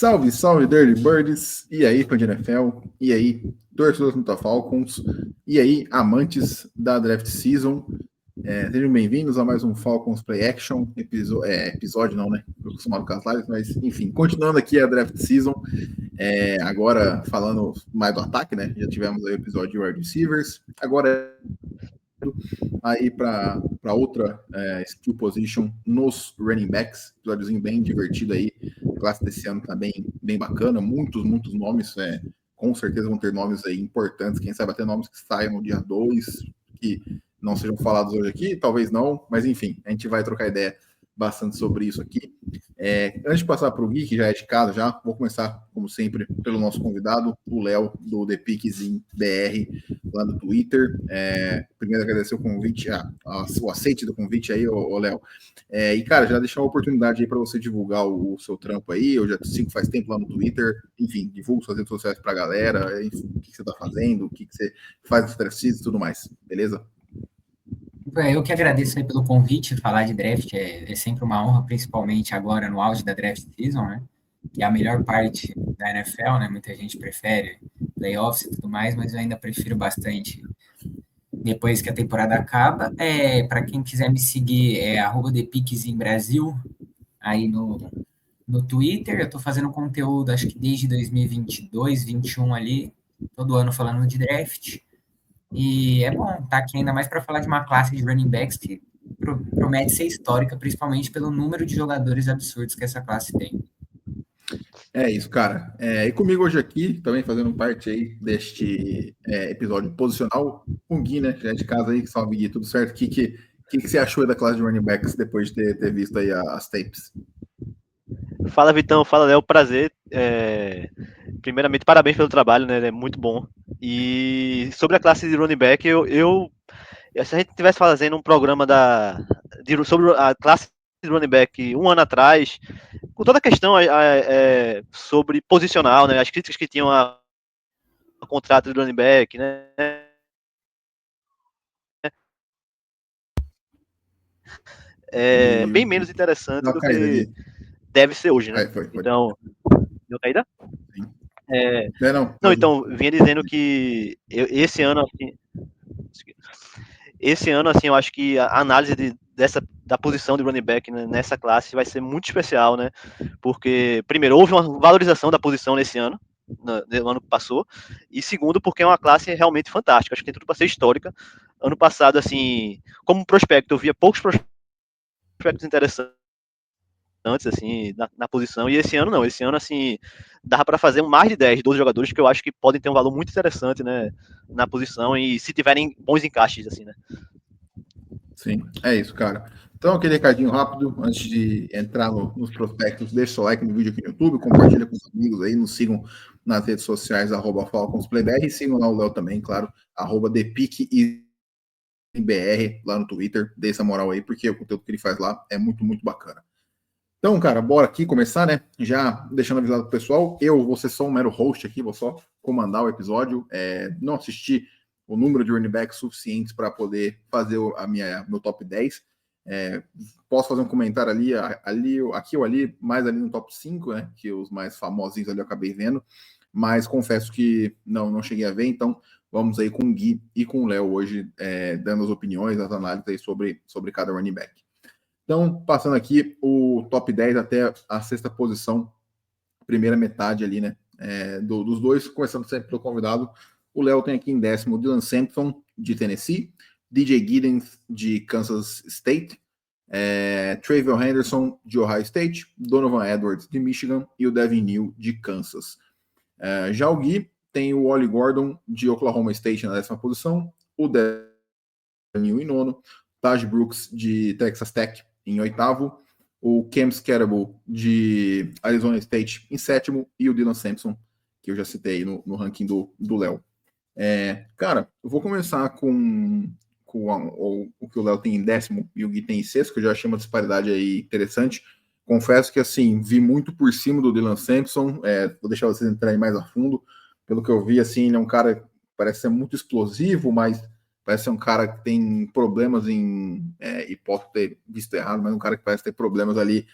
Salve, salve, Dirty Birds! E aí, fã de NFL? E aí, torcedores do Falcons? E aí, amantes da Draft Season? Sejam bem-vindos a mais um Falcons Play Action. Episódio não, né? Eu acostumado com as lives, mas enfim, continuando aqui a Draft Season. Agora falando mais do ataque, né? Já tivemos aí o episódio de wide receivers. Agora aí para outra skill position nos running backs, episódiozinho bem divertido aí. A classe desse ano tá bem bacana, muitos nomes, com certeza vão ter nomes aí importantes, quem sabe até nomes que saiam no dia 2, que não sejam falados hoje aqui, talvez não, mas enfim, a gente vai trocar ideia bastante sobre isso aqui. Antes de passar para o Gui, que já é de casa, vou começar, como sempre, pelo nosso convidado, o Léo, do The Pickzinho BR, lá no Twitter. Primeiro agradecer o convite, o aceite do convite aí, ô Léo. E, cara, já deixar a oportunidade aí para você divulgar o seu trampo aí. Eu já sigo faz tempo lá no Twitter. Enfim, divulga suas redes sociais para a galera. Enfim, o que você está fazendo, o que você faz nos exercícios e tudo mais. Beleza? Eu que agradeço aí pelo convite. Falar de draft é sempre uma honra, principalmente agora no auge da draft season, né? Que é a melhor parte da NFL, né? Muita gente prefere playoffs e tudo mais, mas eu ainda prefiro bastante depois que a temporada acaba. Para quem quiser me seguir, @ThePiquezinBrasil aí no Twitter. Eu estou fazendo conteúdo, acho que desde 2022, 21 ali, todo ano falando de draft. E é bom estar aqui ainda mais para falar de uma classe de running backs que promete ser histórica, principalmente pelo número de jogadores absurdos que essa classe tem. É isso, cara. E comigo hoje aqui, também fazendo parte aí deste episódio posicional, com o Gui, né? Já é de casa aí, salve Gui, tudo certo? O que você achou da classe de running backs depois de ter visto aí as tapes? Fala, Vitão, fala, Léo, prazer. Primeiramente, parabéns pelo trabalho, né? É muito bom. E sobre a classe de running back, se a gente estivesse fazendo um programa sobre a classe de running back um ano atrás, com toda a questão sobre posicional, né? As críticas que tinham a contrato de running back, né? Bem menos interessante do que deve ser hoje, né? Foi. Então, deu caída? Sim. Não, então, vinha dizendo que esse ano, assim, eu acho que a análise da posição de running back nessa classe vai ser muito especial, né? Porque, primeiro, houve uma valorização da posição nesse ano, no ano que passou, e segundo, porque é uma classe realmente fantástica. Acho que tem tudo para ser histórica. Ano passado, assim, como prospecto, eu via poucos prospectos interessantes assim, na posição, e esse ano não, esse ano, assim, dava para fazer mais de 10, 12 jogadores que eu acho que podem ter um valor muito interessante, né, na posição, e se tiverem bons encaixes, assim, né. Sim, é isso, cara. Então, aquele recadinho rápido, antes de entrar nos prospectos, deixa o seu like no vídeo aqui no YouTube, compartilha com os amigos aí, nos sigam nas redes sociais, @FalconsPlayBR, e sigam lá o Léo também, claro, @ThePiqueBR lá no Twitter, dê essa moral aí, porque o conteúdo que ele faz lá é muito bacana. Então, cara, bora aqui começar, né? Já deixando avisado pro pessoal, eu vou ser só um mero host aqui, vou só comandar o episódio. Não assisti o número de running backs suficientes para poder fazer meu top 10. Posso fazer um comentário aqui ou ali, mais ali no top 5, né? Que os mais famosinhos ali eu acabei vendo. Mas confesso que não cheguei a ver, então vamos aí com o Gui e com o Léo hoje, dando as opiniões, as análises aí sobre cada running back. Então, passando aqui o top 10 até a sexta posição, primeira metade ali, né? Dos dois, começando sempre pelo convidado. O Léo tem aqui em décimo o Dylan Sampson, de Tennessee, DJ Giddens, de Kansas State, Travion Henderson, de Ohio State, Donovan Edwards, de Michigan, e o Devin Neal, de Kansas. Já o Gui tem o Ollie Gordon, de Oklahoma State, na décima posição, o Devin Neal em nono, Taj Brooks, de Texas Tech, em oitavo, o Cam Scatterbull, de Arizona State, em sétimo, e o Dylan Sampson, que eu já citei no ranking do Léo. Cara, eu vou começar com o que o Léo tem em décimo e o Gui tem em sexto, que eu já achei uma disparidade aí interessante. Confesso que, assim, vi muito por cima do Dylan Sampson, vou deixar vocês entrarem mais a fundo. Pelo que eu vi, assim, ele é um cara que parece ser muito explosivo, mas parece ser um cara que tem problemas e posso ter visto errado, mas um cara que parece ter problemas ali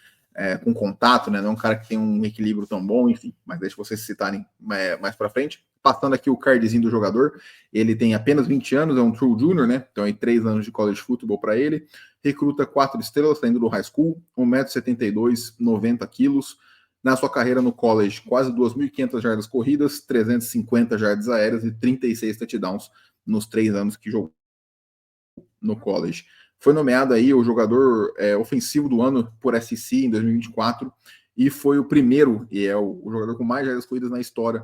com contato, né? Não é um cara que tem um equilíbrio tão bom, enfim, mas deixa vocês citarem mais para frente. Passando aqui o cardzinho do jogador, ele tem apenas 20 anos, é um true junior, né? Então, 3 anos de college football para ele. Recruta 4 estrelas, saindo do high school, 1,72 m, 90 quilos. Na sua carreira no college, quase 2.500 jardas corridas, 350 jardas aéreas e 36 touchdowns nos 3 anos que jogou no college. Foi nomeado aí o jogador ofensivo do ano por SEC em 2024 e foi o primeiro, e é o jogador com mais jardas corridas na história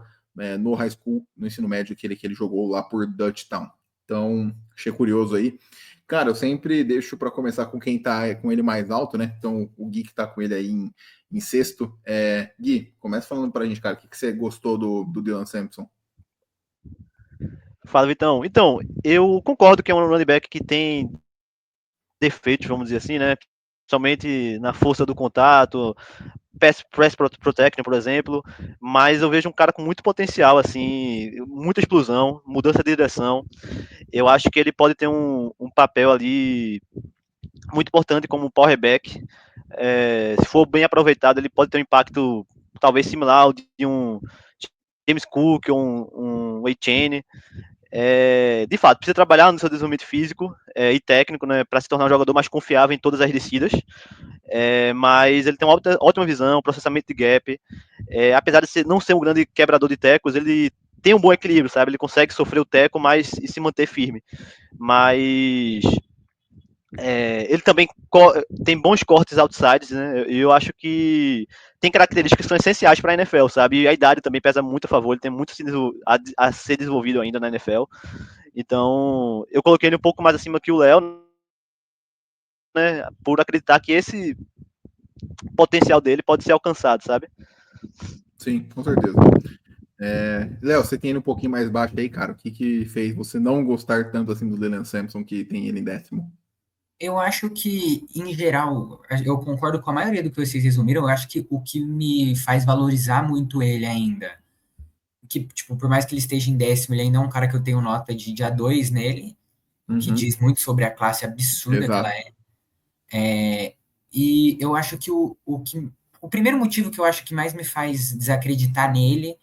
no high school, no ensino médio que ele jogou lá por Dutchtown. Então, achei curioso aí. Cara, eu sempre deixo para começar com quem tá com ele mais alto, né? Então, o Gui que tá com ele aí em sexto. Gui, começa falando pra gente, cara, o que você gostou do Dylan Sampson? Fala, Vitão. Então, eu concordo que é um running back que tem defeitos, vamos dizer assim, né? Somente na força do contato, press protection, por exemplo, mas eu vejo um cara com muito potencial, assim, muita explosão, mudança de direção. Eu acho que ele pode ter um papel ali muito importante como powerback. Se for bem aproveitado, ele pode ter um impacto talvez similar ao de um James Cook ou um Etienne. De fato, precisa trabalhar no seu desenvolvimento físico e técnico, né, para se tornar um jogador mais confiável em todas as descidas. Mas ele tem uma ótima visão, processamento de gap. Apesar de não ser um grande quebrador de tecos, ele tem um bom equilíbrio, sabe? Ele consegue sofrer o teco, mas e se manter firme. Mas ele também tem bons cortes outsides, né? E eu acho que tem características que são essenciais para a NFL, sabe? E a idade também pesa muito a favor, ele tem muito a ser desenvolvido ainda na NFL. Então, eu coloquei ele um pouco mais acima que o Léo, né? Por acreditar que esse potencial dele pode ser alcançado, sabe? Sim, com certeza. Léo, você tem ele um pouquinho mais baixo aí, cara. O que fez você não gostar tanto assim do Dylan Sampson, que tem ele em 10º? Eu acho que, em geral, eu concordo com a maioria do que vocês resumiram. Eu acho que o que me faz valorizar muito ele ainda, que, tipo, por mais que ele esteja em 10º, ele ainda é um cara que eu tenho nota de A2 nele, o que diz muito sobre a classe absurda que ela é. E eu acho que o primeiro motivo que eu acho que mais me faz desacreditar nele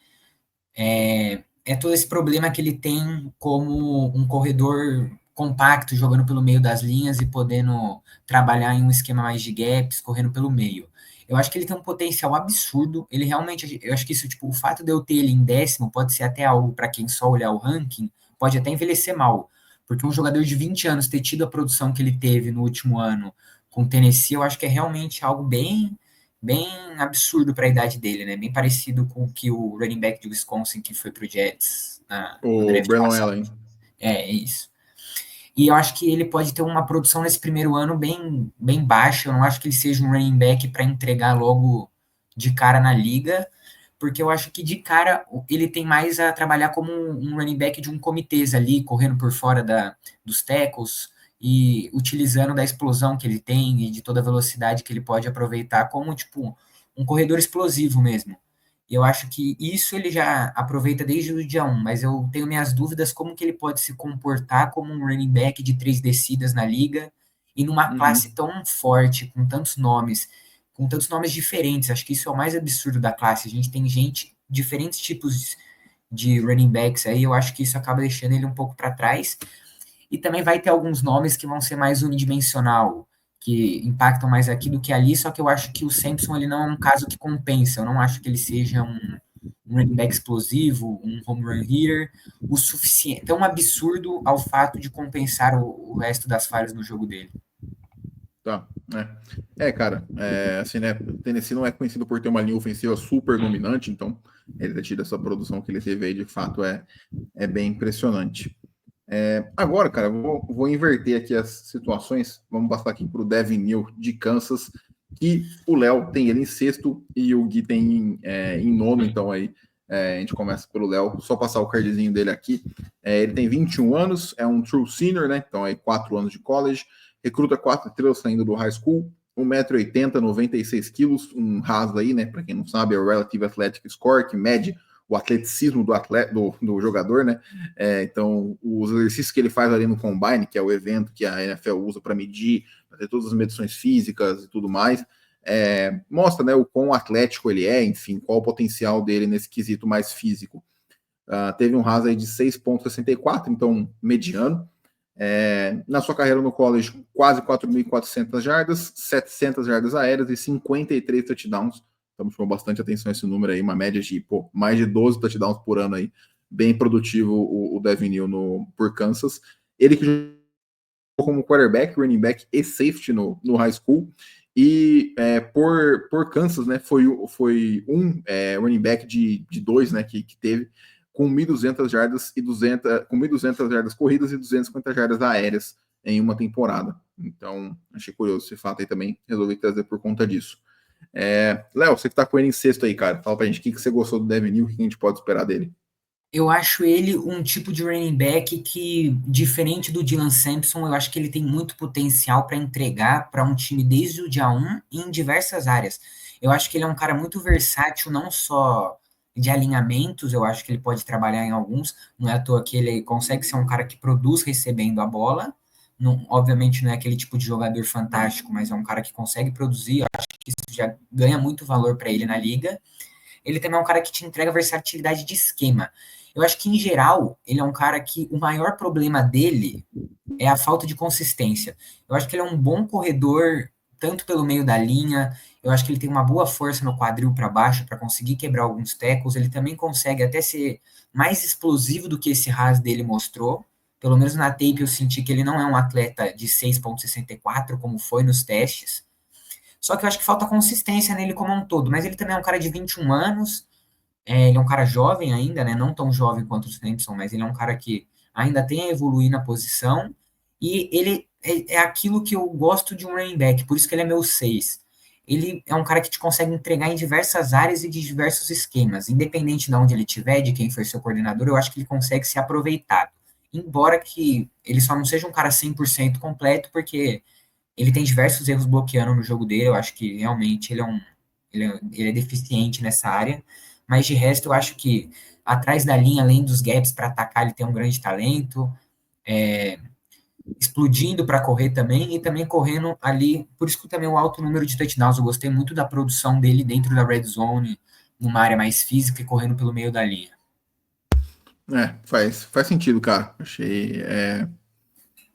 é todo esse problema que ele tem como um corredor compacto, jogando pelo meio das linhas e podendo trabalhar em um esquema mais de gaps, correndo pelo meio. Eu acho que ele tem um potencial absurdo. Ele realmente, eu acho que isso, tipo, o fato de eu ter ele em 10º pode ser até algo para quem só olhar o ranking, pode até envelhecer mal. Porque um jogador de 20 anos ter tido a produção que ele teve no último ano com o Tennessee, eu acho que é realmente algo bem absurdo para a idade dele, né? Bem parecido com o que o running back de Wisconsin que foi pro Jets no draft Braylon passado. Allen. É isso. E eu acho que ele pode ter uma produção nesse primeiro ano bem baixa. Eu não acho que ele seja um running back para entregar logo de cara na liga, porque eu acho que de cara ele tem mais a trabalhar como um running back de um comitês ali, correndo por fora dos tackles e utilizando da explosão que ele tem e de toda a velocidade que ele pode aproveitar como, tipo, um corredor explosivo mesmo. E eu acho que isso ele já aproveita desde o dia 1, mas eu tenho minhas dúvidas como que ele pode se comportar como um running back de 3 descidas na liga e numa classe tão forte, com tantos nomes diferentes. Acho que isso é o mais absurdo da classe. A gente tem diferentes tipos de running backs aí, eu acho que isso acaba deixando ele um pouco para trás. E também vai ter alguns nomes que vão ser mais unidimensional, que impactam mais aqui do que ali, só que eu acho que o Sampson ele não é um caso que compensa. Eu não acho que ele seja um running back explosivo, um home run hitter, o suficiente, tão absurdo ao fato de compensar o resto das falhas no jogo dele. Tá, cara, assim, né, o Tennessee não é conhecido por ter uma linha ofensiva super dominante, então ele ter tido essa produção que ele teve aí, de fato, é bem impressionante. Agora, cara, vou inverter aqui as situações, vamos passar aqui para o Devin Neal de Kansas, que o Léo tem ele em sexto e o Gui tem em nono, então aí a gente começa pelo Léo, só passar o cardzinho dele aqui. Ele tem 21 anos, é um true senior, né, então aí 4 anos de college, recruta 4 estrelas saindo do high school, 1,80 m, 96 quilos, um raso aí, né? Para quem não sabe, é o Relative Athletic Score, que mede o atleticismo do jogador, né? Então, os exercícios que ele faz ali no Combine, que é o evento que a NFL usa para medir, para ter todas as medições físicas e tudo mais, mostra, né, o quão atlético ele é, enfim, qual o potencial dele nesse quesito mais físico. Teve um RAS aí de 6,64, então mediano. Na sua carreira no college, quase 4.400 jardas, 700 jardas aéreas e 53 touchdowns. Então chamou bastante atenção esse número aí, uma média de mais de 12 touchdowns por ano aí. Bem produtivo o Devin Neal por Kansas. Ele que jogou como quarterback, running back e safety no high school. E por Kansas, né, foi um running back de 2, né, que teve, com 1.200 jardas com 1.200 jardas corridas e 250 jardas aéreas em uma temporada. Então, achei curioso esse fato aí também, resolvi trazer por conta disso. Léo, você que tá com ele em sexto aí, cara, fala pra gente o que você gostou do Devin Neal, o que a gente pode esperar dele. Eu acho ele um tipo de running back que, diferente do Dylan Sampson, eu acho que ele tem muito potencial para entregar para um time desde o dia 1 em diversas áreas. Eu acho que ele é um cara muito versátil, não só de alinhamentos, eu acho que ele pode trabalhar em alguns, não é à toa que ele consegue ser um cara que produz recebendo a bola, não, obviamente não é aquele tipo de jogador fantástico, mas é um cara que consegue produzir, eu acho que isso já ganha muito valor para ele na liga. Ele também é um cara que te entrega versatilidade de esquema. Eu acho que, em geral, ele é um cara que o maior problema dele é a falta de consistência. Eu acho que ele é um bom corredor, tanto pelo meio da linha, eu acho que ele tem uma boa força no quadril para baixo para conseguir quebrar alguns tackles, ele também consegue até ser mais explosivo do que esse RAS dele mostrou. Pelo menos na tape eu senti que ele não é um atleta de 6,64, como foi nos testes. Só que eu acho que falta consistência nele como um todo, mas ele também é um cara de 21 anos, ele é um cara jovem ainda, né? Não tão jovem quanto o Sampson, mas ele é um cara que ainda tem a evoluir na posição. E ele é aquilo que eu gosto de um running back, por isso que ele é meu 6. Ele é um cara que te consegue entregar em diversas áreas e de diversos esquemas. Independente de onde ele estiver, de quem foi seu coordenador, eu acho que ele consegue ser aproveitado. Embora que ele só não seja um cara 100% completo, porque ele tem diversos erros bloqueando no jogo dele. Eu acho que realmente ele é deficiente nessa área. Mas de resto, eu acho que atrás da linha, além dos gaps para atacar, ele tem um grande talento. Explodindo para correr também e também correndo ali. Por isso que também o alto número de touchdowns. Eu gostei muito da produção dele dentro da red zone, numa área mais física e correndo pelo meio da linha. Faz sentido, cara. Achei.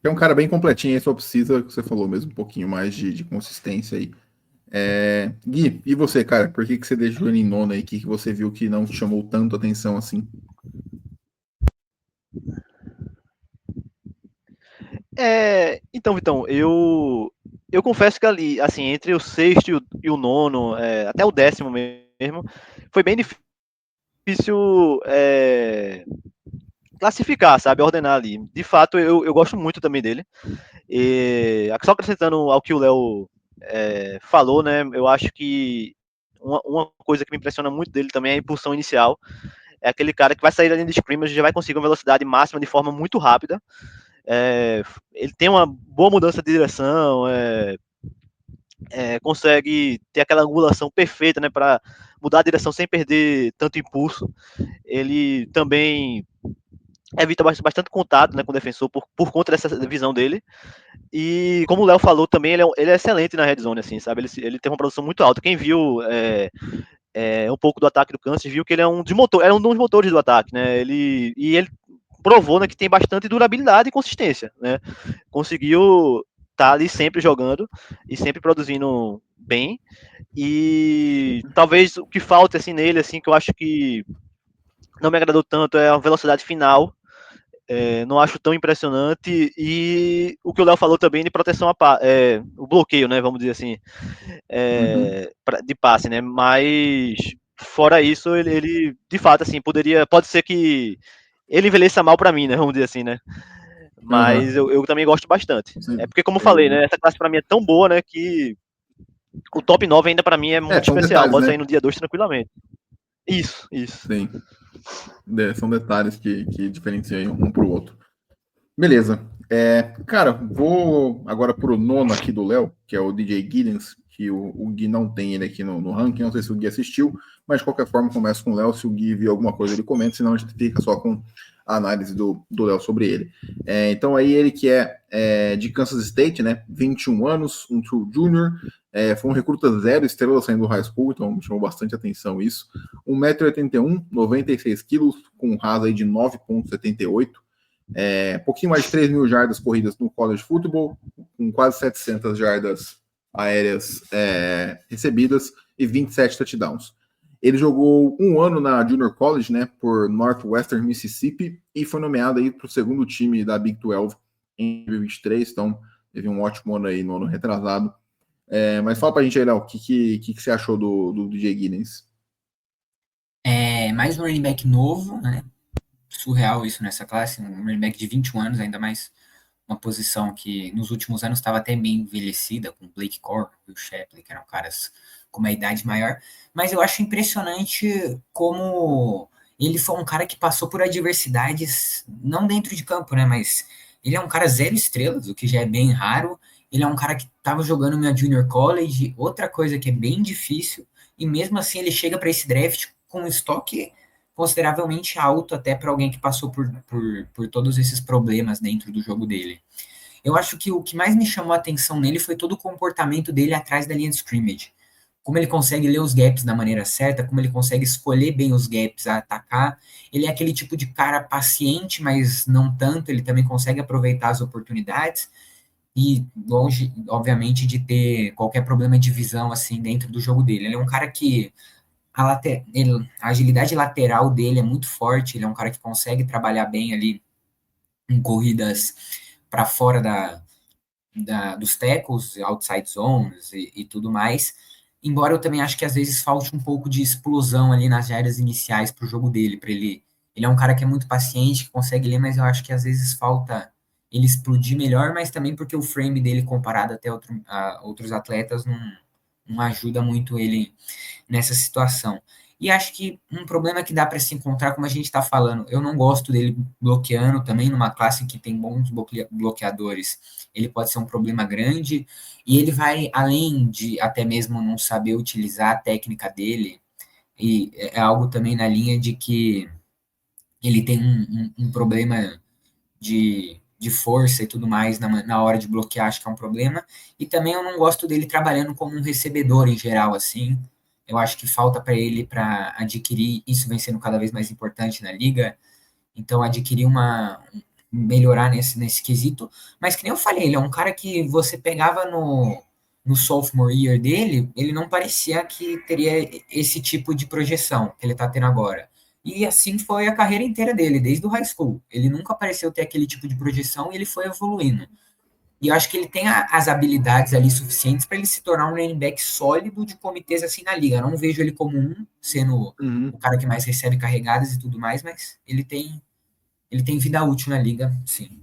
É um cara bem completinho aí, só precisa, que você falou mesmo, um pouquinho mais de consistência aí. Gui, e você, cara? Por que você deixou ele em nono aí? Que você viu que não chamou tanto atenção assim? Então, Vitão, eu confesso que ali, assim, entre o sexto e o nono, até o 10º mesmo, foi bem difícil classificar, sabe, ordenar ali. De fato, eu gosto muito também dele. E só acrescentando ao que o Léo falou, né, eu acho que uma coisa que me impressiona muito dele também é a impulsão inicial. É aquele cara que vai sair da linha de scrimmage e já vai conseguir uma velocidade máxima de forma muito rápida. Ele tem uma boa mudança de direção, consegue ter aquela angulação perfeita, né, para mudar a direção sem perder tanto impulso. Ele também evita bastante contato, né, com o defensor por conta dessa visão dele. E como o Léo falou também, ele é excelente na red zone, assim, sabe? Ele tem uma produção muito alta. Quem viu um pouco do ataque do Kansas viu que ele é um dos motores do ataque, né? Ele provou, né, que tem bastante durabilidade e consistência, né? Conseguiu estar ali sempre jogando e sempre produzindo bem. E talvez o que falta assim nele, assim, que eu acho que não me agradou tanto é a velocidade final. Não acho tão impressionante. E o que o Léo falou também de proteção o bloqueio, né? Vamos dizer assim, de passe, né? Mas fora isso, ele de fato assim pode ser que ele envelheça mal para mim, né? Vamos dizer assim, né? Mas eu também gosto bastante. É porque, como eu falei, né? Essa classe para mim é tão boa, né? Que o top 9 ainda para mim é muito especial. Detalhes, pode né? sair no dia 2 tranquilamente. Isso. Sim. São detalhes que diferenciam um pro outro. Beleza. Cara, vou agora pro nono aqui do Léo, que é o DJ Giddens, que o Gui não tem ele aqui no ranking, não sei se o Gui assistiu, mas de qualquer forma começa com o Léo, se o Gui viu alguma coisa ele comenta, senão a gente fica só com a análise do Léo sobre ele. Então aí ele que é de Kansas State, né, 21 anos, um true junior, foi um recruta 0 estrela saindo do high school, então me chamou bastante atenção isso. 1,81 m, 96 kg, com um RAS aí de 9,78. Pouquinho mais de 3 mil jardas corridas no college football, com quase 700 jardas aéreas recebidas e 27 touchdowns. Ele jogou um ano na Junior College, né, por Northwestern Mississippi, e foi nomeado aí para o segundo time da Big 12 em 2023, então teve um ótimo ano aí no ano retrasado. Mas fala pra gente aí, Léo, o que você achou do DJ Giddens? Mais um running back novo, né? Surreal isso nessa classe, um running back de 21 anos, ainda mais uma posição que nos últimos anos estava até bem envelhecida, com Blake Corum e o Shapley, que eram caras com uma idade maior, mas eu acho impressionante como ele foi um cara que passou por adversidades, não dentro de campo, né, mas ele é um cara 0 estrelas, o que já é bem raro. Ele é um cara que estava jogando na Junior College, outra coisa que é bem difícil, e mesmo assim ele chega para esse draft com um estoque consideravelmente alto até para alguém que passou por todos esses problemas dentro do jogo dele. Eu acho que o que mais me chamou a atenção nele foi todo o comportamento dele atrás da linha de scrimmage. Como ele consegue ler os gaps da maneira certa, como ele consegue escolher bem os gaps a atacar. Ele é aquele tipo de cara paciente, mas não tanto, ele também consegue aproveitar as oportunidades e longe, obviamente, de ter qualquer problema de visão assim dentro do jogo dele. Ele é um cara que a agilidade lateral dele é muito forte, ele é um cara que consegue trabalhar bem ali em corridas para fora dos tackles, outside zones e tudo mais, embora eu também acho que às vezes falte um pouco de explosão ali nas áreas iniciais para o jogo dele, para ele é um cara que é muito paciente, que consegue ler, mas eu acho que às vezes falta ele explodir melhor, mas também porque o frame dele comparado até a outros atletas não ajuda muito ele nessa situação. E acho que um problema que dá para se encontrar, como a gente está falando, eu não gosto dele bloqueando também numa classe que tem bons bloqueadores. Ele pode ser um problema grande e ele vai, além de até mesmo não saber utilizar a técnica dele, e é algo também na linha de que ele tem um problema de força e tudo mais na hora de bloquear, acho que é um problema. E também eu não gosto dele trabalhando como um recebedor em geral, assim. Eu acho que falta para ele para adquirir, isso vem sendo cada vez mais importante na liga, então adquirir melhorar nesse quesito, mas que nem eu falei, ele é um cara que você pegava no sophomore year dele, ele não parecia que teria esse tipo de projeção que ele tá tendo agora. E assim foi a carreira inteira dele, desde o high school. Ele nunca pareceu ter aquele tipo de projeção e ele foi evoluindo. E eu acho que ele tem as habilidades ali suficientes para ele se tornar um running back sólido de comitês assim na liga. Eu não vejo ele como sendo o cara que mais recebe carregadas e tudo mais, mas ele tem vida útil na liga, sim.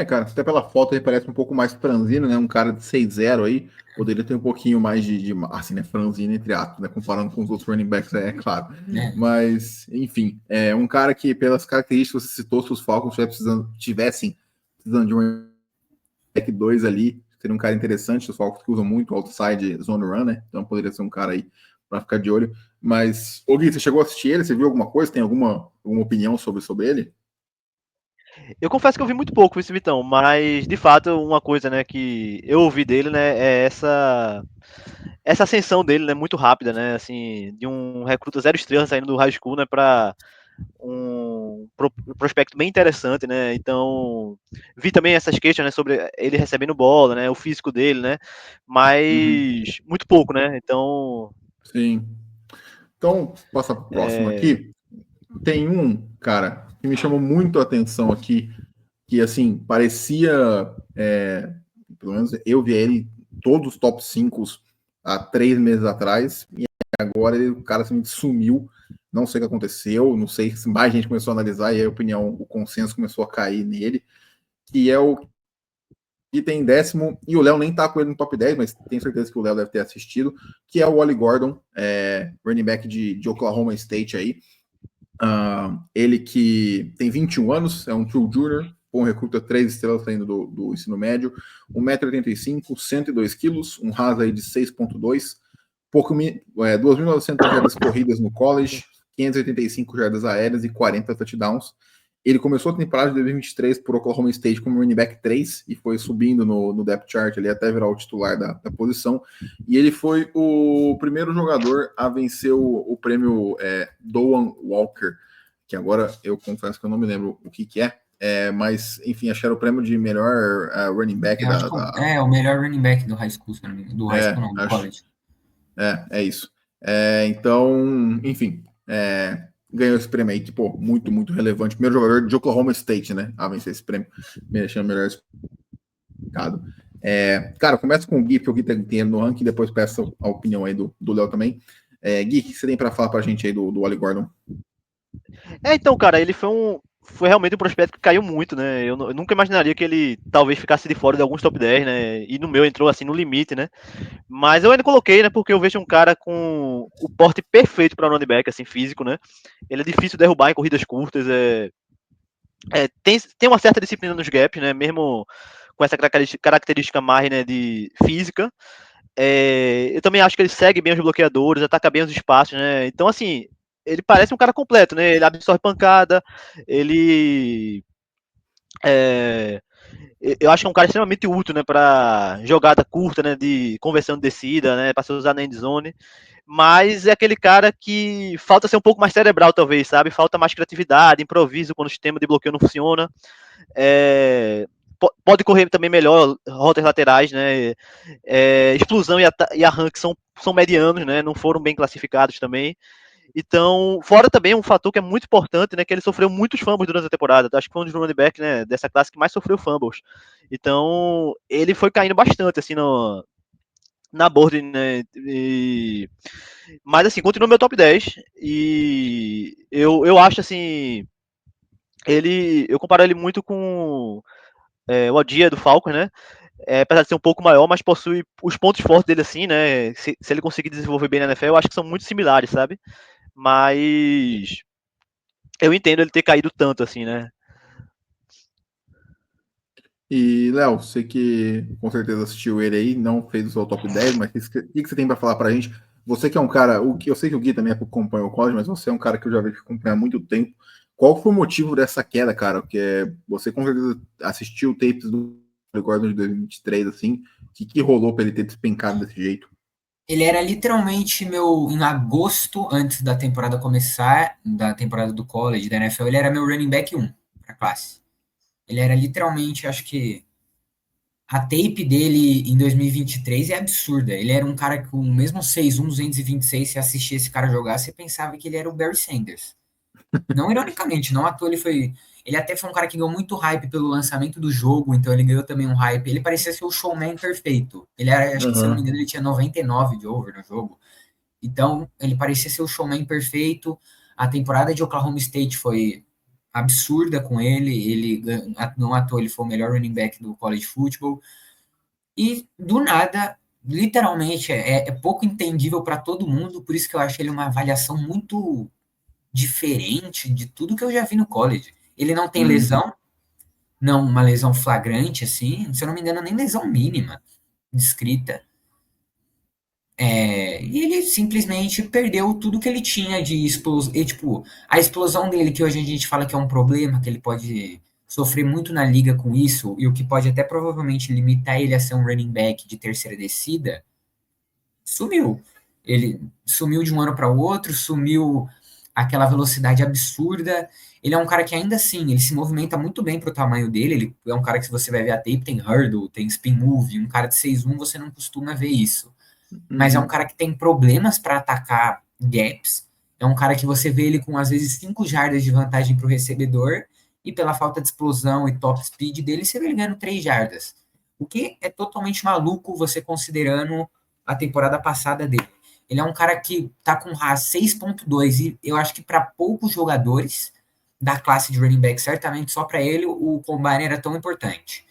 Cara, até pela foto ele parece um pouco mais franzino, né? Um cara de 6'0 aí, poderia ter um pouquinho mais de assim, né? Franzino entre aspas, né? Comparando com os outros running backs, claro. Mas, enfim, um cara que, pelas características que você citou, se os Falcons tivessem precisando de um running back 2 ali, seria um cara interessante. Os Falcons que usam muito outside zone run, né? Então poderia ser um cara aí para ficar de olho. Mas, Gui, você chegou a assistir ele? Você viu alguma coisa? Tem alguma opinião sobre ele? Eu confesso que eu vi muito pouco esse Vitão, mas de fato uma coisa, né, que eu ouvi dele, né, é essa ascensão dele, né, muito rápida, né, assim, de um recruta 0 estrelas saindo do high school, né, para um prospecto bem interessante, né, então vi também essas queixas, né, sobre ele recebendo bola, né, o físico dele, né, mas muito pouco, né, então... Sim. Então, passa para o próximo aqui. Tem um, cara, que me chamou muito a atenção aqui, que, assim, parecia, pelo menos eu vi ele todos os top 5 há 3 meses atrás, e agora o cara assim, sumiu, não sei o que aconteceu, não sei se mais gente começou a analisar, e a opinião, o consenso começou a cair nele, que é o que tem 10º, e o Léo nem tá com ele no top 10, mas tenho certeza que o Léo deve ter assistido, que é o Wally Gordon, running back de Oklahoma State aí. Ele que tem 21 anos, é um true junior, um recruta 3 estrelas saindo do ensino médio, 1,85 m, 102 kg, um RAS aí de 6,2, 2.900 jardas corridas no college, 585 jardas aéreas e 40 touchdowns. Ele começou a temporada de 2023 por Oklahoma State como running back 3 e foi subindo no depth chart ali até virar o titular da posição. E ele foi o primeiro jogador a vencer o prêmio Doan Walker, que agora eu confesso que eu não me lembro o que é. Mas, enfim, acho que era o prêmio de melhor running back o melhor running back do high school, do high school não, do college. É isso. Então, enfim, ganhou esse prêmio aí, que, pô, muito, muito relevante. Primeiro jogador de Oklahoma State, né, a vencer esse prêmio, merecindo melhor explicado. Cara, começa com o Gui, porque o Gui tem no ranking, depois peço a opinião aí do Léo também. Gui, o que você tem para falar pra gente aí do Wally Gordon? Então, cara, ele foi realmente um prospecto que caiu muito, né? Eu nunca imaginaria que ele talvez ficasse de fora de alguns top 10, né? E no meu entrou assim no limite, né? Mas eu ainda coloquei, né? Porque eu vejo um cara com o porte perfeito para running back, assim, físico, né? Ele é difícil de derrubar em corridas curtas, tem uma certa disciplina nos gaps, né? Mesmo com essa característica mais, né, de física. Eu também acho que ele segue bem os bloqueadores, ataca bem os espaços, né? Então, assim, ele parece um cara completo, né? Ele absorve pancada, ele. Eu acho que é um cara extremamente útil, né, para jogada curta, né, de conversão de descida, né, para ser usado na endzone. Mas é aquele cara que falta ser um pouco mais cerebral, talvez, sabe? Falta mais criatividade, improviso quando o sistema de bloqueio não funciona. Pode correr também melhor rotas laterais, né? Explosão e arranque são medianos, né? Não foram bem classificados também. Então, fora também um fator que é muito importante, né, que ele sofreu muitos fumbles durante a temporada. Acho que foi um dos running backs, né, dessa classe que mais sofreu fumbles. Então, ele foi caindo bastante, assim, na board, né, mas, assim, continua no meu top 10. E eu acho, assim, eu comparo ele muito com o Odia do Falcons, né, apesar de ser um pouco maior, mas possui os pontos fortes dele, assim, né, se ele conseguir desenvolver bem na NFL, eu acho que são muito similares, sabe? Mas eu entendo ele ter caído tanto assim, né? E, Léo, você que com certeza assistiu ele aí, não fez o seu top 10, mas o que você tem para falar pra gente? Você que é um cara, eu sei que o Gui também acompanha o college, mas você é um cara que eu já vejo acompanhar há muito tempo. Qual foi o motivo dessa queda, cara? Porque você com certeza assistiu tapes do Gordon de 2023, assim, o que rolou para ele ter despencado desse jeito? Ele era literalmente em agosto, antes da temporada começar, da temporada do college, da NFL, ele era meu running back 1 para classe. Ele era literalmente, acho que a tape dele em 2023 é absurda. Ele era um cara com o mesmo 6'1", 226, se assistir esse cara jogar, você pensava que ele era o Barry Sanders. Não ironicamente, não à toa ele foi. Ele até foi um cara que ganhou muito hype pelo lançamento do jogo, então ele ganhou também um hype. Ele parecia ser o showman perfeito. Ele era, acho que se eu não me engano, ele tinha 99 de over no jogo. Então, ele parecia ser o showman perfeito. A temporada de Oklahoma State foi absurda com ele. Ele, não à toa, ele foi o melhor running back do college football. E, do nada, literalmente, é pouco entendível para todo mundo, por isso que eu acho ele uma avaliação muito diferente de tudo que eu já vi no college. Ele não tem lesão, não uma lesão flagrante, assim, se eu não me engano, nem lesão mínima descrita. E ele simplesmente perdeu tudo que ele tinha de explosão. E, tipo, a explosão dele, que hoje a gente fala que é um problema, que ele pode sofrer muito na liga com isso, e o que pode até provavelmente limitar ele a ser um running back de terceira descida, sumiu. Ele sumiu de um ano para o outro, sumiu aquela velocidade absurda. Ele é um cara que ainda assim, ele se movimenta muito bem para o tamanho dele. Ele é um cara que, se você vai ver a tape, tem hurdle, tem spin move. Um cara de 6'1", você não costuma ver isso. Mas é um cara que tem problemas para atacar gaps. É um cara que você vê ele com, às vezes, 5 jardas de vantagem para o recebedor, e pela falta de explosão e top speed dele, você vê ele ganhando 3 jardas. O que é totalmente maluco, você considerando a temporada passada dele. Ele é um cara que tá com RAS 6.2, e eu acho que para poucos jogadores da classe de running back, certamente só para ele, o combine era tão importante.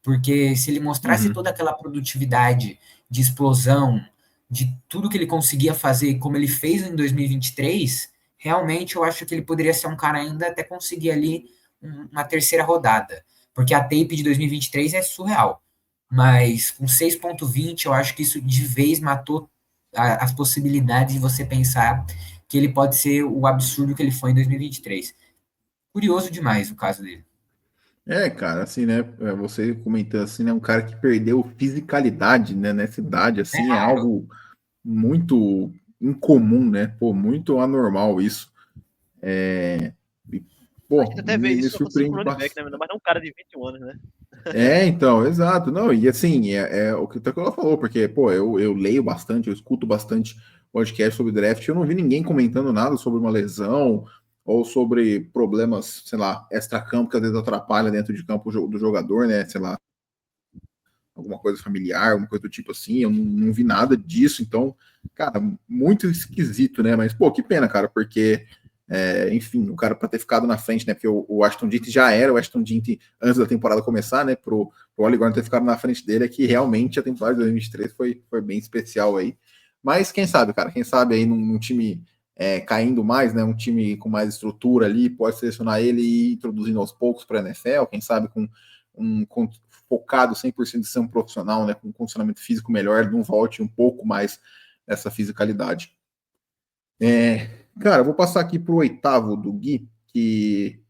Porque se ele mostrasse toda aquela produtividade de explosão, de tudo que ele conseguia fazer, como ele fez em 2023, realmente eu acho que ele poderia ser um cara ainda até conseguir ali uma terceira rodada. Porque a tape de 2023 é surreal. Mas com 6.20, eu acho que isso de vez matou as possibilidades de você pensar que ele pode ser o absurdo que ele foi em 2023. curioso demais o caso dele. Cara, assim, né? Você comentando assim, né? Um cara que perdeu fisicalidade, né? Nessa idade, É assim, é raro. algo muito incomum, né? Pô, muito anormal isso. E, A pô, gente até vê me isso acontecendo com o surpreende running back, né? bastante. Mas não um cara de 21 anos, né? Então, exato. Não, e assim, é o que o Tacola falou, porque, pô, eu leio bastante, eu escuto bastante podcast sobre draft, eu não vi ninguém comentando nada sobre uma lesão ou sobre problemas, sei lá, extra-campo que às vezes atrapalha dentro de campo do jogador, né? Sei lá, alguma coisa familiar, alguma coisa do tipo assim, eu não vi nada disso, então, cara, muito esquisito, né? Mas, pô, que pena, cara, porque, enfim, o cara para ter ficado na frente, né? Porque o Ashton Dint já era o Ashton Dint antes da temporada começar, né? Pro Oli Gordon ter ficado na frente dele, é que realmente a temporada de 2023 foi bem especial aí. Mas quem sabe, cara, quem sabe aí num time caindo mais, né? Um time com mais estrutura ali, pode selecionar ele e ir introduzindo aos poucos para a NFL, quem sabe com focado 100% de ser um profissional, né, com um condicionamento físico melhor, não volte um pouco mais essa fisicalidade. Cara, vou passar aqui para o oitavo do Gui, que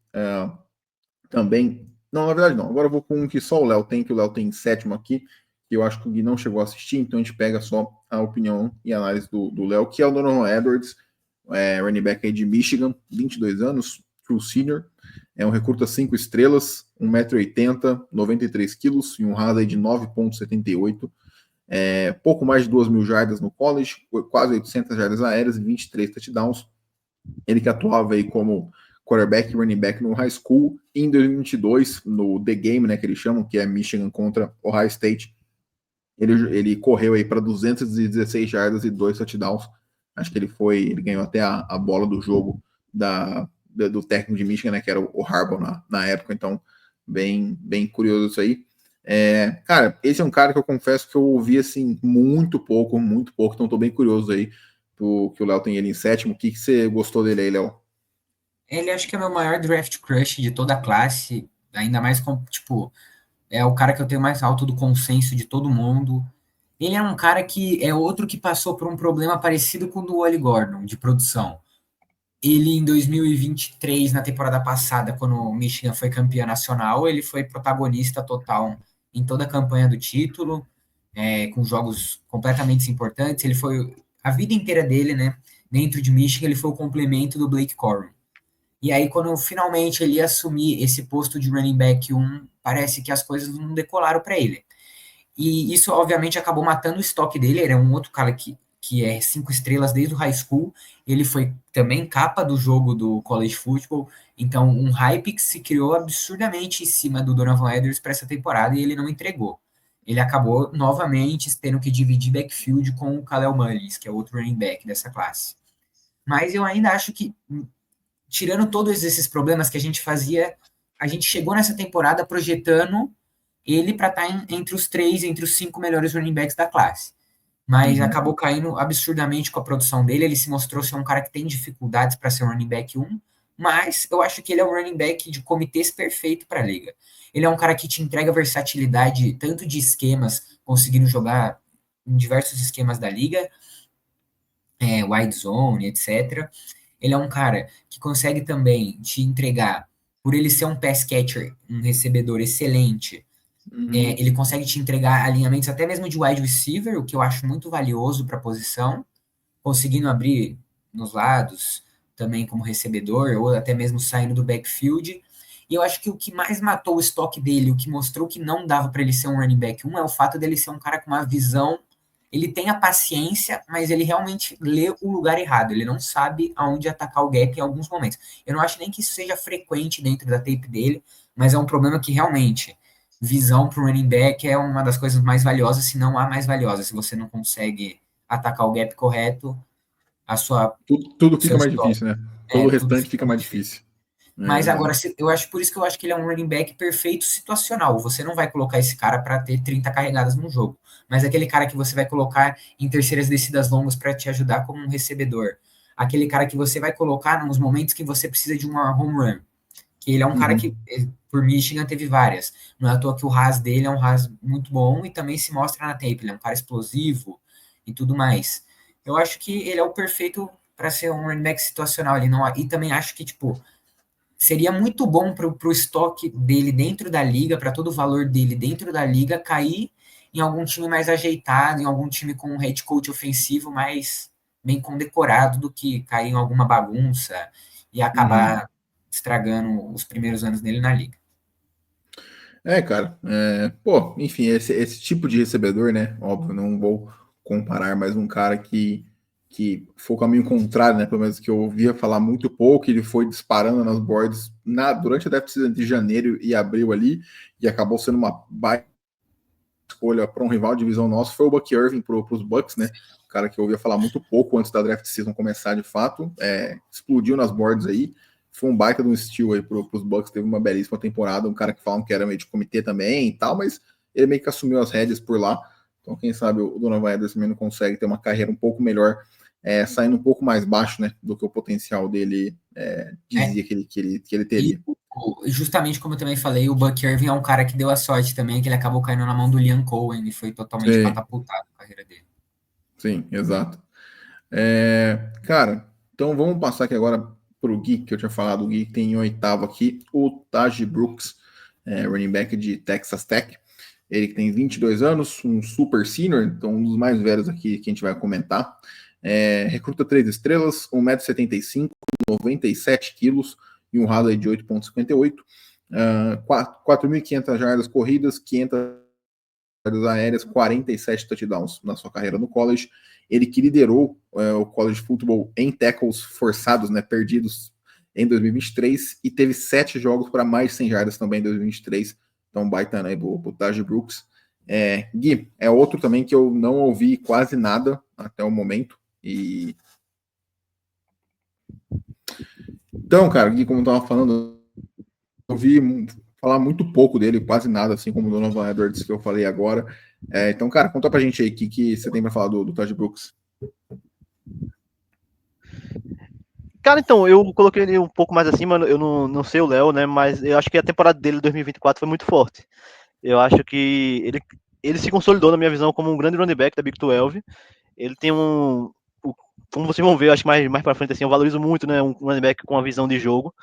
também. Não, na verdade não. Agora eu vou com um que só o Léo tem, que o Léo tem em sétimo aqui, que eu acho que o Gui não chegou a assistir, então a gente pega só a opinião e análise do Léo, que é o Donovan Edwards, running back aí de Michigan, 22 anos, true senior. É um recruta 5 estrelas, 1,80 m, 93 quilos e um RAS de 9,78. Pouco mais de 2.000 jardas no college, quase 800 jardas aéreas e 23 touchdowns. Ele que atuava aí como quarterback e running back no high school. E em 2022, no The Game, né, que eles chamam, que é Michigan contra Ohio State, ele correu aí para 216 jardas e 2 touchdowns. Acho que ele ganhou até a bola do jogo do técnico de Michigan, né, que era o Harbaugh na época, então bem curioso isso aí. Cara, esse é um cara que eu confesso que eu ouvi assim muito pouco, então estou bem curioso aí que o Léo tem ele em sétimo. O que você gostou dele aí, Léo? Ele acho que é meu maior draft crush de toda a classe, ainda mais com, tipo, é o cara que eu tenho mais alto do consenso de todo mundo. Ele é um cara que é outro que passou por um problema parecido com o do Wally Gordon, de produção. Ele, em 2023, na temporada passada, quando o Michigan foi campeão nacional, ele foi protagonista total em toda a campanha do título, com jogos completamente importantes. Ele foi, a vida inteira dele, né, dentro de Michigan, ele foi o complemento do Blake Corum. E aí, quando finalmente ele ia assumir esse posto de running back 1, parece que as coisas não decolaram para ele. E isso, obviamente, acabou matando o estoque dele. Ele é um outro cara que é 5 estrelas desde o high school. Ele foi também capa do jogo do college football. Então, um hype que se criou absurdamente em cima do Donovan Edwards para essa temporada e ele não entregou. Ele acabou novamente tendo que dividir backfield com o Kalel Mullins, que é outro running back dessa classe. Mas eu ainda acho que, tirando todos esses problemas que a gente fazia, a gente chegou nessa temporada projetando ele para estar entre os 3, entre os 5 melhores running backs da classe. Mas acabou caindo absurdamente com a produção dele. Ele se mostrou ser um cara que tem dificuldades para ser um running back 1, mas eu acho que ele é um running back de comitês perfeito para a liga. Ele é um cara que te entrega versatilidade tanto de esquemas, conseguindo jogar em diversos esquemas da liga, wide zone, etc. Ele é um cara que consegue também te entregar, por ele ser um pass catcher, um recebedor excelente, ele consegue te entregar alinhamentos até mesmo de wide receiver, o que eu acho muito valioso para a posição, conseguindo abrir nos lados, também como recebedor, ou até mesmo saindo do backfield. E eu acho que o que mais matou o estoque dele, o que mostrou que não dava para ele ser um running back 1, é o fato dele ser um cara com uma visão. Ele tem a paciência, mas ele realmente lê o lugar errado. Ele não sabe aonde atacar o gap em alguns momentos. Eu não acho nem que isso seja frequente dentro da tape dele, mas é um problema que realmente visão para o running back é uma das coisas mais valiosas, se não a mais valiosa. Se você não consegue atacar o gap correto, a sua Tudo fica seu mais stop, difícil, né? Todo o tudo restante fica fica mais muito difícil. difícil. Mas agora, Exato. eu acho por isso que eu acho que ele é um running back perfeito situacional. Você não vai colocar esse cara para ter 30 carregadas no jogo, mas aquele cara que você vai colocar em terceiras descidas longas para te ajudar como um recebedor. Aquele cara que você vai colocar nos momentos que você precisa de uma home run. Que ele é um cara que, por Michigan, teve várias. Não é à toa que o RAS dele é um RAS muito bom e também se mostra na tape. Ele é um cara explosivo e tudo mais. Eu acho que ele é o perfeito para ser um running back situacional. Ele não, e também acho que, tipo, seria muito bom para o estoque dele dentro da liga, para todo o valor dele dentro da liga, cair em algum time mais ajeitado, em algum time com um head coach ofensivo mais bem condecorado do que cair em alguma bagunça e acabar estragando os primeiros anos dele na liga. Cara, pô, enfim, esse tipo de recebedor, né? Óbvio, não vou comparar, mas um cara que foi o caminho contrário, né? Pelo menos que eu ouvia falar muito pouco, ele foi disparando nas boards durante a draft season de janeiro e abril ali, e acabou sendo uma baita escolha para um rival de divisão nosso, foi o Buck Irving para os Bucks, né? O cara que eu ouvia falar muito pouco antes da draft season começar de fato, explodiu nas boards aí. Foi um baita de um steal aí para os Bucks, teve uma belíssima temporada, um cara que falam que era meio de comitê também e tal, mas ele meio que assumiu as rédeas por lá, então quem sabe o Donovan Edwards também não consegue ter uma carreira um pouco melhor, saindo um pouco mais baixo, né, do que o potencial dele dizia que ele teria. E, justamente como eu também falei, o Buck Irving é um cara que deu a sorte também, que ele acabou caindo na mão do Liam Cohen e foi totalmente catapultado a carreira dele. Sim, exato. Cara, então vamos passar aqui agora para o Gui, que eu tinha falado. O Gui tem em oitavo aqui o Taj Brooks, running back de Texas Tech. Ele que tem 22 anos, um super senior, então um dos mais velhos aqui que a gente vai comentar. Recruta 3 estrelas, 1,75 m, 97 quilos e um radar de 8,58. 4.500 jardas corridas, 500 jardas aéreas, 47 touchdowns na sua carreira no college. Ele que liderou o college football em tackles forçados, né, perdidos em 2023, e teve 7 jogos para mais de 100 jardas também em 2023. Então, baita, né, o Taj Brooks. Gui, é outro também que eu não ouvi quase nada até o momento. Então, cara, Gui, como eu tava falando, eu vi falar muito pouco dele, quase nada, assim como o Donovan Edwards que eu falei agora. Então, cara, conta pra gente aí o que você tem pra falar do Taj Brooks. Cara, então, eu coloquei ele um pouco mais acima, eu não sei o Léo, né, mas eu acho que a temporada dele de 2024 foi muito forte. Eu acho que ele se consolidou, na minha visão, como um grande running back da Big 12. Ele tem como vocês vão ver, eu acho que mais pra frente, assim, eu valorizo muito, né, um running back com uma visão de jogo.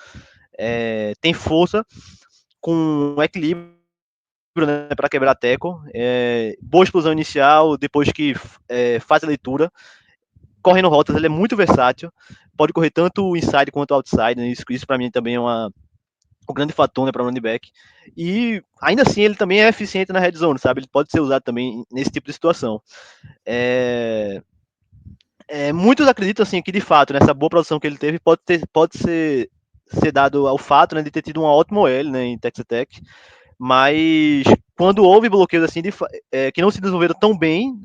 Tem força, com equilíbrio, né, para quebrar teco, boa explosão inicial, depois que faz a leitura, correndo rotas, ele é muito versátil, pode correr tanto inside quanto outside, né, isso para mim também é um grande fator, né, para running back, e ainda assim ele também é eficiente na red zone, sabe, ele pode ser usado também nesse tipo de situação. Muitos acreditam assim que de fato nessa boa produção que ele teve pode ser dado ao fato, né, de ter tido uma ótima OL, né, em Texas Tech, mas quando houve bloqueios assim que não se desenvolveram tão bem,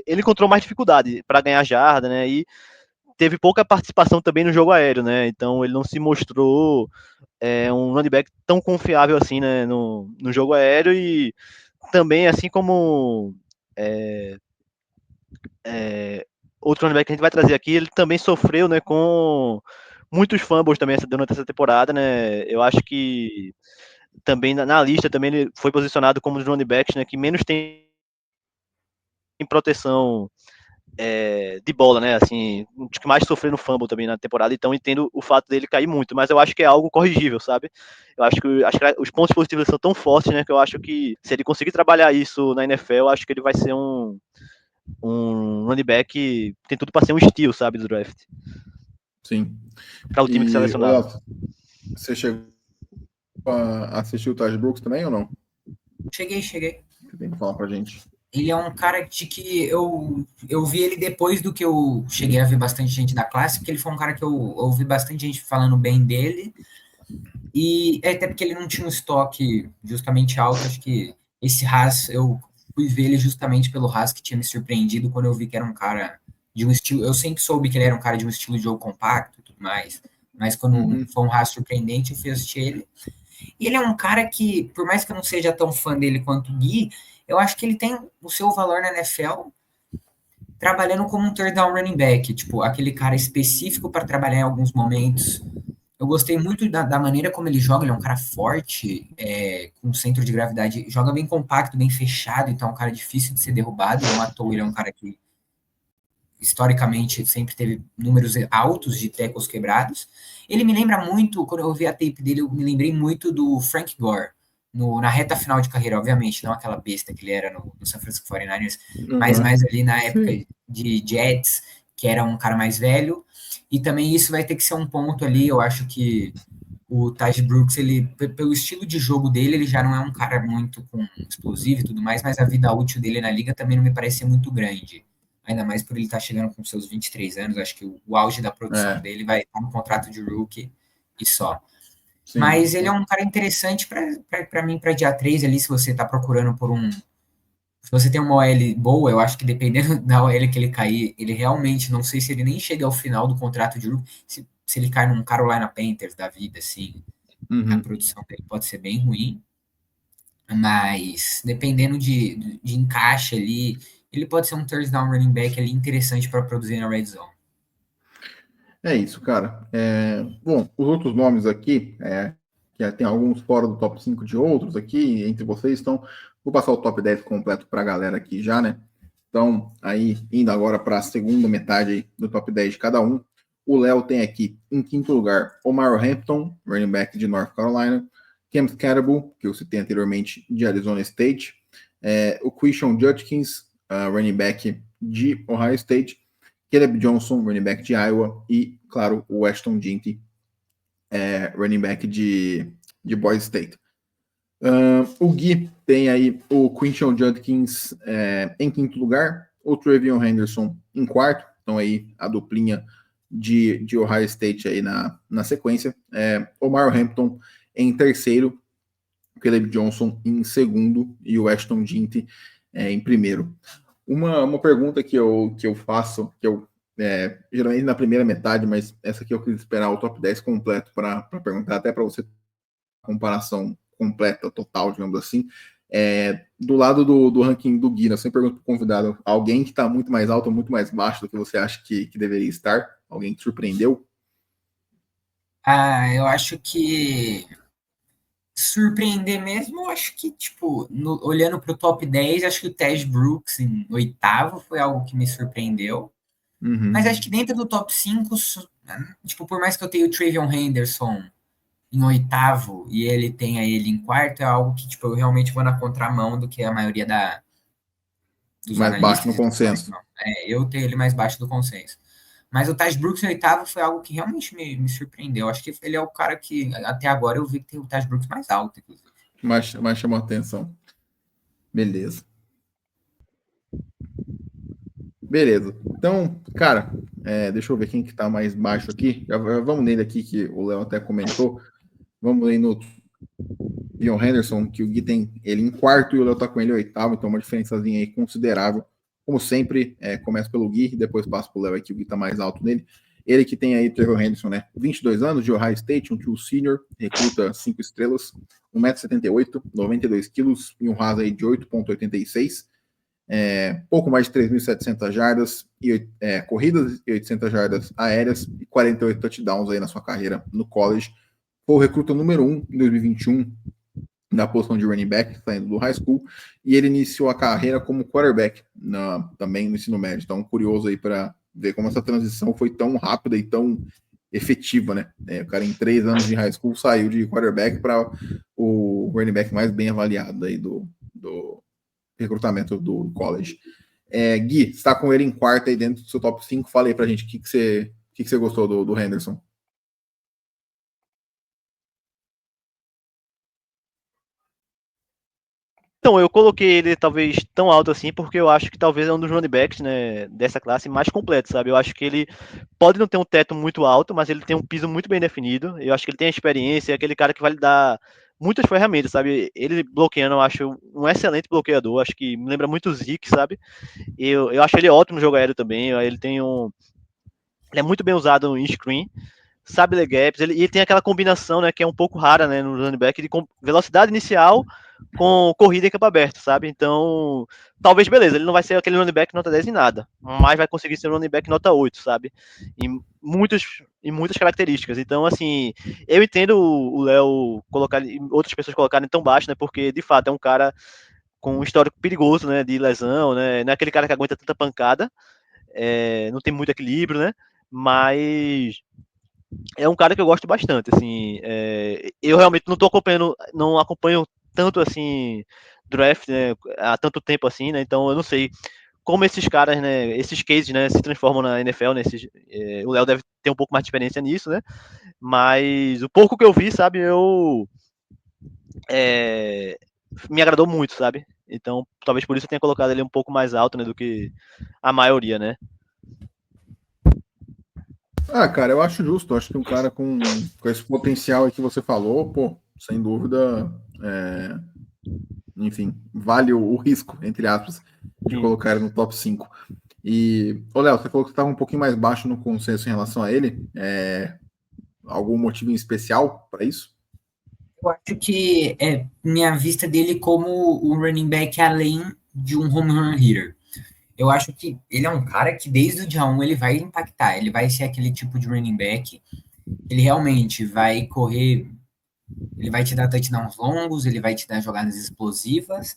ele encontrou mais dificuldade para ganhar jarda, né, e teve pouca participação também no jogo aéreo, né, então ele não se mostrou um running back tão confiável assim, né, no jogo aéreo, e também assim como outro running back que a gente vai trazer aqui, ele também sofreu, né, com muitos fumbles também durante essa temporada, né, eu acho que também na lista também ele foi posicionado como um dos running backs, né, que menos tem proteção de bola, né, assim, um dos que mais sofreu no fumble também na temporada, então entendo o fato dele cair muito, mas eu acho que é algo corrigível, sabe? Eu acho que os pontos positivos são tão fortes, né, que eu acho que se ele conseguir trabalhar isso na NFL, eu acho que ele vai ser um running back que tem tudo para ser um steal, sabe, do draft. Sim. Para o time que selecionar. Você chegou a assistir o Taj Brooks também ou não? Cheguei. Você tem que falar pra gente. Ele é um cara de que eu vi ele depois do que eu cheguei a ver bastante gente da classe, porque ele foi um cara que eu ouvi bastante gente falando bem dele, e até porque ele não tinha um estoque justamente alto, acho que esse Haas, eu fui ver ele justamente pelo Haas, que tinha me surpreendido quando eu vi que era um cara de um estilo, eu sempre soube que ele era um cara de um estilo de jogo compacto e tudo mais, mas quando foi um Haas surpreendente, eu fui assistir ele. E ele é um cara que, por mais que eu não seja tão fã dele quanto o Gui, eu acho que ele tem o seu valor na NFL trabalhando como um third down running back, tipo, aquele cara específico para trabalhar em alguns momentos. Eu gostei muito da maneira como ele joga, ele é um cara forte, com centro de gravidade, joga bem compacto, bem fechado, então é um cara difícil de ser derrubado, não à toa ele é um cara que historicamente sempre teve números altos de tackles quebrados. Ele me lembra muito, quando eu vi a tape dele, eu me lembrei muito do Frank Gore, na reta final de carreira, obviamente, não aquela besta que ele era no San Francisco 49ers, mas mais ali na época de Jets, que era um cara mais velho, e também isso vai ter que ser um ponto ali, eu acho que o Taj Brooks, ele, pelo estilo de jogo dele, ele já não é um cara muito explosivo e tudo mais, mas a vida útil dele na liga também não me parece ser muito grande. Ainda mais por ele estar chegando com seus 23 anos, acho que o auge da produção dele vai estar no contrato de rookie e só. Sim, mas ele é um cara interessante para mim, para dia 3 ali, se você está procurando por um... Se você tem uma OL boa, eu acho que dependendo da OL que ele cair, ele realmente, não sei se ele nem chega ao final do contrato de rookie, se ele cai num Carolina Panthers da vida, assim, a produção dele pode ser bem ruim, mas dependendo de encaixe ali, ele pode ser um third down running back ali interessante para produzir na red zone. É isso, cara. Bom, os outros nomes aqui, que tem alguns fora do top 5 de outros aqui, entre vocês, então vou passar o top 10 completo para a galera aqui já, né? Então, aí, indo agora para a segunda metade aí do top 10 de cada um, o Léo tem aqui, em quinto lugar, Omar Hampton, running back de North Carolina, Cam Scatterbull, que eu citei anteriormente, de Arizona State, o Christian Judkins, running back de Ohio State, Caleb Johnson, running back de Iowa, e, claro, o Weston Ginty, running back de Boise State. O Gui tem aí o Quinton Judkins em quinto lugar, o Trevion Henderson em quarto, então aí a duplinha de Ohio State aí na sequência, Omar Hampton em terceiro, Caleb Johnson em segundo e o Weston Ginty em primeiro. Uma pergunta que eu faço, que eu geralmente na primeira metade, mas essa aqui eu quis esperar o top 10 completo para perguntar, até para você comparação completa, total, digamos assim. Do lado do ranking do Gui, eu sempre pergunto para o convidado, alguém que está muito mais alto ou muito mais baixo do que você acha que deveria estar? Alguém que surpreendeu? Eu acho que surpreender mesmo, eu acho que, tipo, olhando para o top 10, acho que o Taj Brooks em oitavo foi algo que me surpreendeu. Mas acho que dentro do top 5, tipo, por mais que eu tenha o Trevion Henderson em oitavo e ele tenha ele em quarto, é algo que, tipo, eu realmente vou na contramão do que a maioria dos mais baixo no consenso. Eu tenho ele mais baixo do consenso. Mas o Taj Brooks em oitavo foi algo que realmente me surpreendeu. Acho que ele é o cara que, até agora, eu vi que tem o Taj Brooks mais alto, inclusive. Mas chamou a atenção. Beleza. Então, cara, deixa eu ver quem que tá mais baixo aqui. Já vamos nele aqui, que o Léo até comentou. Vamos aí no Dion Henderson, que o Gui tem ele em quarto e o Léo tá com ele em oitavo, então uma diferençazinha aí considerável. Como sempre, começa pelo Gui e depois passa pro Léo aqui, o Gui tá mais alto nele. Ele que tem aí, Trevor Henderson, né? 22 anos, de Ohio State, um true senior, recruta 5 estrelas, 1,78 m, 92 kg e um RAS aí de 8,86. Pouco mais de 3.700 jardas e corridas e 800 jardas aéreas e 48 touchdowns aí na sua carreira no college. Foi o recruta número 1 em 2021 na posição de running back, saindo do high school, e ele iniciou a carreira como quarterback também no ensino médio. Então, curioso aí para ver como essa transição foi tão rápida e tão efetiva, né? O cara em 3 anos de high school saiu de quarterback para o running back mais bem avaliado aí do recrutamento do college. Gui, você está com ele em quarto aí dentro do seu top 5, fala aí pra gente o que você gostou do Henderson. Então, eu coloquei ele talvez tão alto assim, porque eu acho que talvez é um dos running backs, né, dessa classe mais completo, sabe? Eu acho que ele pode não ter um teto muito alto, mas ele tem um piso muito bem definido. Eu acho que ele tem a experiência, é aquele cara que vai lhe dar muitas ferramentas, sabe? Ele bloqueando, eu acho um excelente bloqueador, acho que me lembra muito o Zeke, sabe? Eu acho ele ótimo no jogo aéreo também, ele é muito bem usado em screen, sabe ler gaps, ele tem aquela combinação, né, que é um pouco rara, né, no running back, de velocidade inicial com corrida em campo aberto, sabe? Então, talvez, beleza, ele não vai ser aquele running back nota 10 em nada, mas vai conseguir ser um running back nota 8, sabe? Em muitas características. Então, assim, eu entendo o Léo colocar, outras pessoas colocarem tão baixo, né, porque, de fato, é um cara com um histórico perigoso, né, de lesão, né, não é aquele cara que aguenta tanta pancada, não tem muito equilíbrio, né? Mas é um cara que eu gosto bastante, assim. Eu realmente não acompanho tanto assim draft, né, há tanto tempo assim, né? Então eu não sei como esses caras, né, esses cases, né, se transformam na NFL, né? O Léo deve ter um pouco mais de experiência nisso, né? Mas o pouco que eu vi, sabe, é, me agradou muito, sabe? Então, talvez por isso eu tenha colocado ele um pouco mais alto, né, do que a maioria, né? Ah, cara, eu acho justo. Eu acho que um cara com esse potencial aí que você falou, pô, sem dúvida, enfim, vale o risco, entre aspas, de Sim. colocar ele no top 5. E, ô Léo, você falou que estava um pouquinho mais baixo no consenso em relação a ele. Algum motivo em especial para isso? Eu acho que é minha vista dele como um running back além de um home run hitter. Eu acho que ele é um cara que desde o dia 1 ele vai impactar, ele vai ser aquele tipo de running back, ele realmente vai correr, ele vai te dar touchdowns longos, ele vai te dar jogadas explosivas,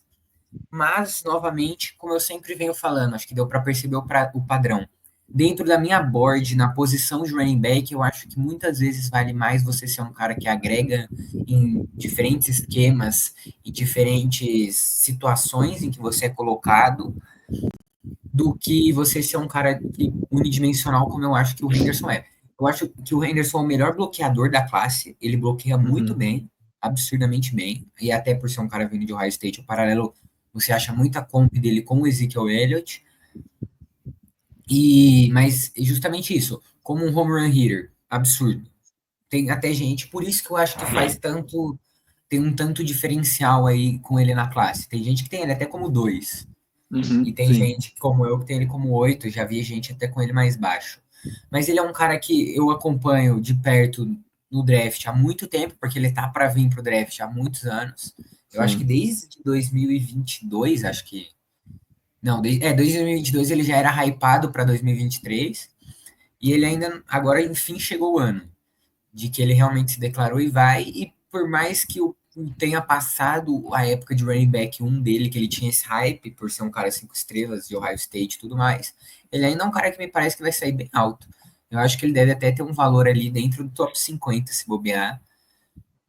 mas, novamente, como eu sempre venho falando, acho que deu para perceber o padrão. Dentro da minha board, na posição de running back, eu acho que muitas vezes vale mais você ser um cara que agrega em diferentes esquemas e diferentes situações em que você é colocado, do que você ser um cara unidimensional, como eu acho que o Henderson é. Eu acho que o Henderson é o melhor bloqueador da classe, ele bloqueia muito bem, absurdamente bem, e até por ser um cara vindo de Ohio State, o paralelo, você acha muita comp dele com o Ezekiel Elliott, mas justamente isso, como um home run hitter, absurdo. Tem até gente, por isso que eu acho que tem um tanto diferencial aí com ele na classe. Tem gente que tem ele até como 2. E tem Sim. gente como eu que tem ele como 8, já vi gente até com ele mais baixo. Mas ele é um cara que eu acompanho de perto no draft há muito tempo, porque ele tá para vir pro draft há muitos anos. Eu acho que Sim. desde 2022, acho que. Não, 2022 ele já era hypado para 2023. E ele ainda, agora, enfim, chegou o ano de que ele realmente se declarou e vai. E por mais que tenha passado a época de running back 1 dele, que ele tinha esse hype por ser um cara 5 estrelas de Ohio State e tudo mais, ele ainda é um cara que me parece que vai sair bem alto. Eu acho que ele deve até ter um valor ali dentro do top 50, se bobear,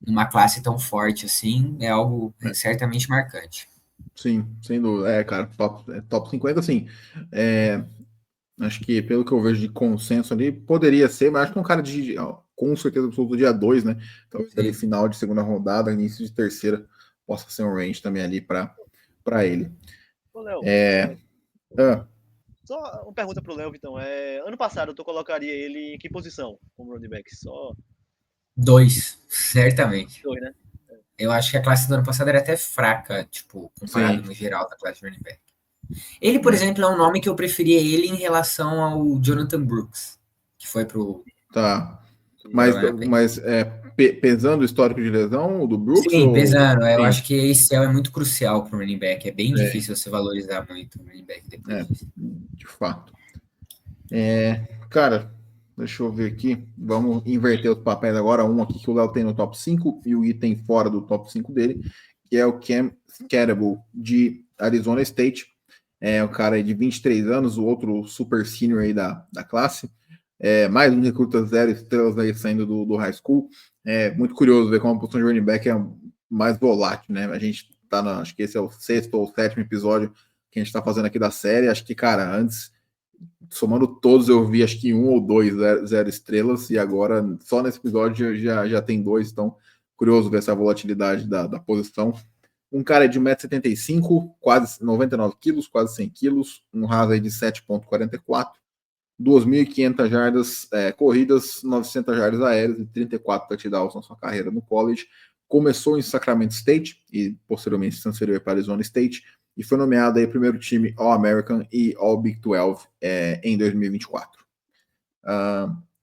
numa classe tão forte assim, é algo certamente marcante. Sim, sem dúvida. Cara, top 50, assim. É, acho que pelo que eu vejo de consenso ali, poderia ser, mas acho que um cara com certeza absoluta dia 2, né? Talvez ali Sim. final de segunda rodada, início de terceira, possa ser um range também ali para ele. Ô, Léo, Ah, só uma pergunta pro Léo, então. Ano passado tu colocaria ele em que posição como running back? Só 2, certamente. dois, né? Eu acho que a classe do ano passado era até fraca, tipo, comparado sim. no geral da classe de running back. Ele, por É, exemplo, é um nome que eu preferia ele em relação ao Jonathan Brooks, que foi pro tá. Carolina Panthers. Mas pesando o histórico de lesão do Brooks Sim, ou. pesando. Eu Sim. acho que esse é muito crucial para o running back. É bem É, difícil você valorizar muito o running back depois é, disso. de fato. Cara, deixa eu ver aqui. Vamos inverter os papéis agora. Um aqui que o Léo tem no top 5 e o item fora do top 5 dele, que é o Cam Scatterbull, de Arizona State. É o cara aí de 23 anos, o outro super senior aí da classe. Mais um recruta 0 estrelas aí saindo do high school. É muito curioso ver como a posição de running back é mais volátil, né? A gente tá acho que esse é o 6º ou 7º episódio que a gente tá fazendo aqui da série. Acho que, cara, antes somando todos, eu vi acho que 1 ou 2 zero estrelas, e agora só nesse episódio já tem 2, então curioso ver essa volatilidade da posição. Um cara de 1,75 m, quase 99 quilos, quase 100 quilos, um raso aí de 7,44, 2.500 jardas corridas, 900 jardas aéreas e 34 touchdowns na sua carreira no college. Começou em Sacramento State e posteriormente se transferiu para Arizona State e foi nomeado aí primeiro time All-American e All-Big 12 em 2024.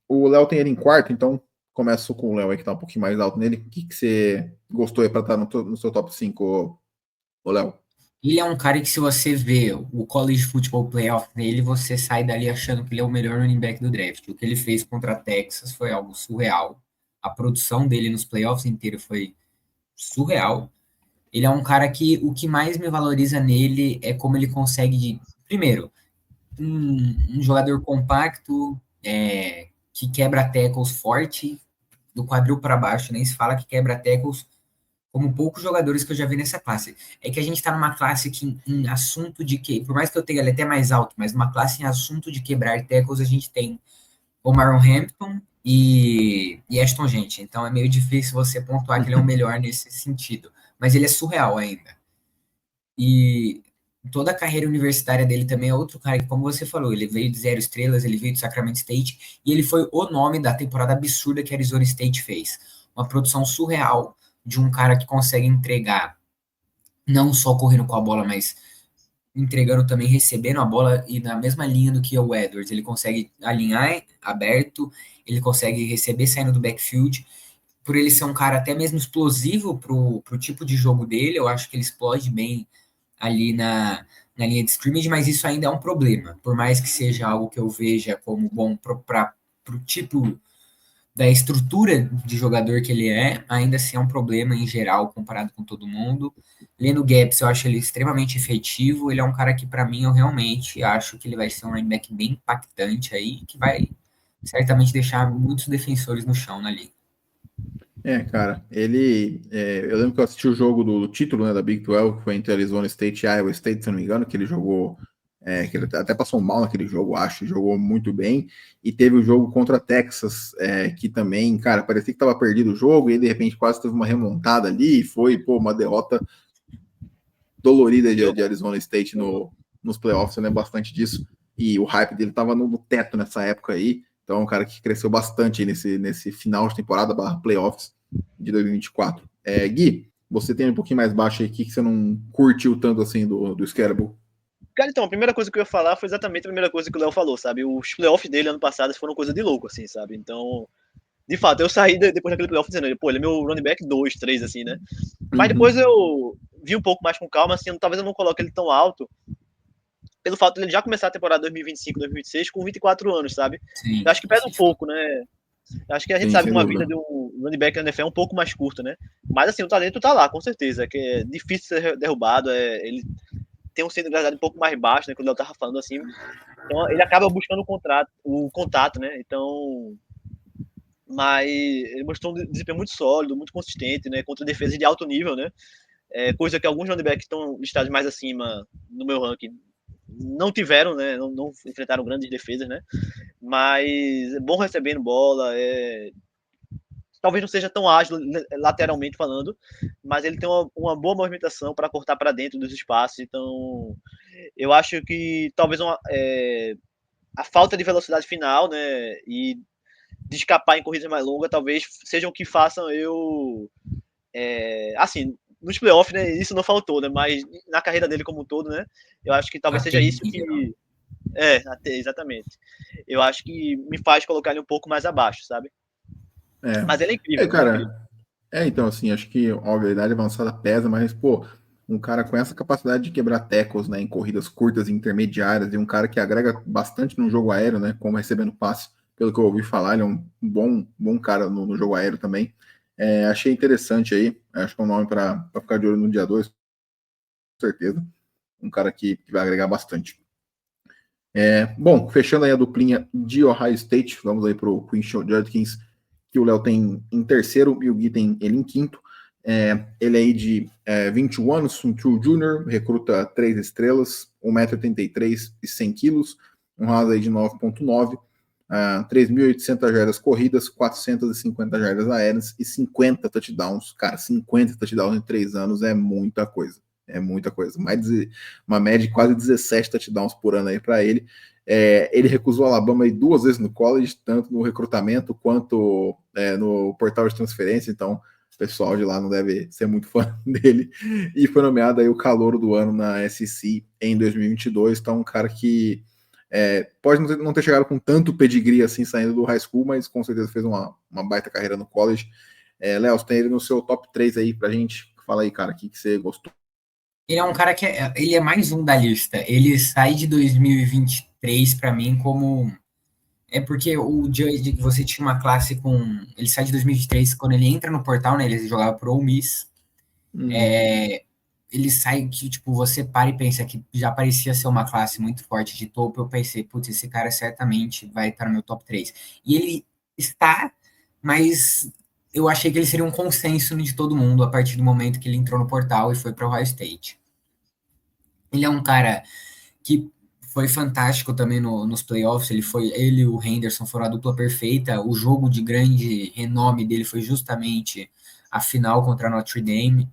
O Léo tem ele em quarto, então começo com o Léo aí que tá um pouquinho mais alto nele. O que você gostou aí para estar no seu top 5, o Léo? Ele é um cara que, se você vê o College Football Playoff dele, você sai dali achando que ele é o melhor running back do draft. O que ele fez contra a Texas foi algo surreal. A produção dele nos playoffs inteiros foi surreal. Ele é um cara que o que mais me valoriza nele é como ele consegue, primeiro, um jogador compacto, que quebra tackles forte, do quadril para baixo, nem se fala que quebra tackles como poucos jogadores que eu já vi nessa classe. É que a gente está numa classe que, em assunto de que, por mais que eu tenha ele até mais alto, mas uma classe em assunto de quebrar tackles, a gente tem o Marlon Hampton e Ashton Gente. Então é meio difícil você pontuar que ele é o melhor nesse sentido. Mas ele é surreal ainda. E toda a carreira universitária dele também é outro cara que, como você falou, ele veio de 0 estrelas, ele veio do Sacramento State, e ele foi o nome da temporada absurda que a Arizona State fez. Uma produção surreal de um cara que consegue entregar, não só correndo com a bola, mas entregando também, recebendo a bola e na mesma linha do que o Edwards. Ele consegue alinhar aberto, ele consegue receber saindo do backfield. Por ele ser um cara até mesmo explosivo pro tipo de jogo dele, eu acho que ele explode bem ali na linha de scrimmage, mas isso ainda é um problema. Por mais que seja algo que eu veja como bom para o tipo da estrutura de jogador que ele é, ainda assim é um problema em geral comparado com todo mundo. Lendo Gaps, eu acho ele extremamente efetivo. Ele é um cara que, para mim, eu realmente acho que ele vai ser um linebacker bem impactante aí, que vai certamente deixar muitos defensores no chão na liga. Cara, eu lembro que eu assisti o jogo do título, né, da Big 12, que foi entre Arizona State e Iowa State, se não me engano, que ele jogou, que ele até passou mal naquele jogo, acho, jogou muito bem, e teve o jogo contra Texas, que também, cara, parecia que estava perdido o jogo, e aí, de repente quase teve uma remontada ali, e foi, uma derrota dolorida de Arizona State nos playoffs, eu lembro bastante disso, e o hype dele estava no teto nessa época aí. Então, é um cara que cresceu bastante nesse final de temporada /playoffs de 2024. Gui, você tem um pouquinho mais baixo aí, que você não curtiu tanto assim do Scalable? Cara, então, a primeira coisa que eu ia falar foi exatamente a primeira coisa que o Léo falou, sabe? Os playoffs dele ano passado foram coisa de louco, assim, sabe? Então, de fato, eu saí depois daquele playoff dizendo, pô, ele é meu running back 2, 3, assim, né? Mas depois eu vi um pouco mais com calma, assim, talvez eu não coloque ele tão alto, pelo fato de ele já começar a temporada 2025, 2026 com 24 anos, sabe? Sim, Eu acho que pesa um pouco, né? Eu acho que a gente sabe que uma vida de um running back na NFL é um pouco mais curta, né? Mas assim, o talento tá lá, com certeza. Que é difícil ser derrubado. Ele tem um centro de gravidade um pouco mais baixo, né? Quando eu tava falando assim. Então ele acaba buscando o contato, né? Então. Mas ele mostrou um desempenho muito sólido, muito consistente, né? Contra defesas de alto nível, né? Coisa que alguns running backs estão listados mais acima no meu ranking não tiveram, né? Não enfrentaram grandes defesas, né? Mas é bom recebendo bola, talvez não seja tão ágil lateralmente falando, mas ele tem uma boa movimentação para cortar para dentro dos espaços. Então, eu acho que talvez a falta de velocidade final, né, e de escapar em corridas mais longas, talvez sejam o que façam eu, assim, nos playoffs, né, isso não faltou, né, mas na carreira dele como um todo, né, eu acho que talvez seja isso que exatamente. Eu acho que me faz colocar ele um pouco mais abaixo, sabe? Mas ele é incrível. Cara, então, assim, acho que a habilidade avançada pesa, mas, pô, um cara com essa capacidade de quebrar tackles, né, em corridas curtas e intermediárias, e um cara que agrega bastante no jogo aéreo, né, como recebendo passe, pelo que eu ouvi falar, ele é um bom cara no jogo aéreo também. Achei interessante aí, acho que é um nome para ficar de olho no dia 2, com certeza. Um cara que vai agregar bastante. Bom, fechando aí a duplinha de Ohio State, vamos aí para o Quinshon Judkins, que o Léo tem em terceiro e o Gui tem ele em quinto. Ele aí de 21 anos, um true junior, recruta 3 estrelas, 1,83 m e 100 quilos, um raso aí de 9,9, 3.800 jardas corridas, 450 jardas aéreas e 50 touchdowns. Cara, 50 touchdowns em 3 anos é muita coisa. É muita coisa. Uma média de quase 17 touchdowns por ano aí para ele. Ele recusou Alabama aí 2 vezes no college, tanto no recrutamento quanto no portal de transferência, então o pessoal de lá não deve ser muito fã dele. E foi nomeado aí o calouro do ano na SEC em 2022, então um cara que pode não ter chegado com tanto pedigree assim saindo do high school, mas com certeza fez uma baita carreira no college. Léo, você tem ele no seu top 3 aí pra gente. Fala aí, cara, o que você gostou? Ele é um cara que ele é mais um da lista. Ele sai de 2023 para mim como porque o Judge, você tinha uma classe com ele sai de 2023 quando ele entra no portal, né? Ele jogava pro Ole Miss. ele sai que, tipo, você para e pensa que já parecia ser uma classe muito forte de topo, eu pensei, putz, esse cara certamente vai estar no meu top 3. E ele está, mas eu achei que ele seria um consenso de todo mundo a partir do momento que ele entrou no portal e foi para o Ohio State. Ele é um cara que foi fantástico também nos playoffs. Ele e o Henderson foram a dupla perfeita. O jogo de grande renome dele foi justamente a final contra a Notre Dame,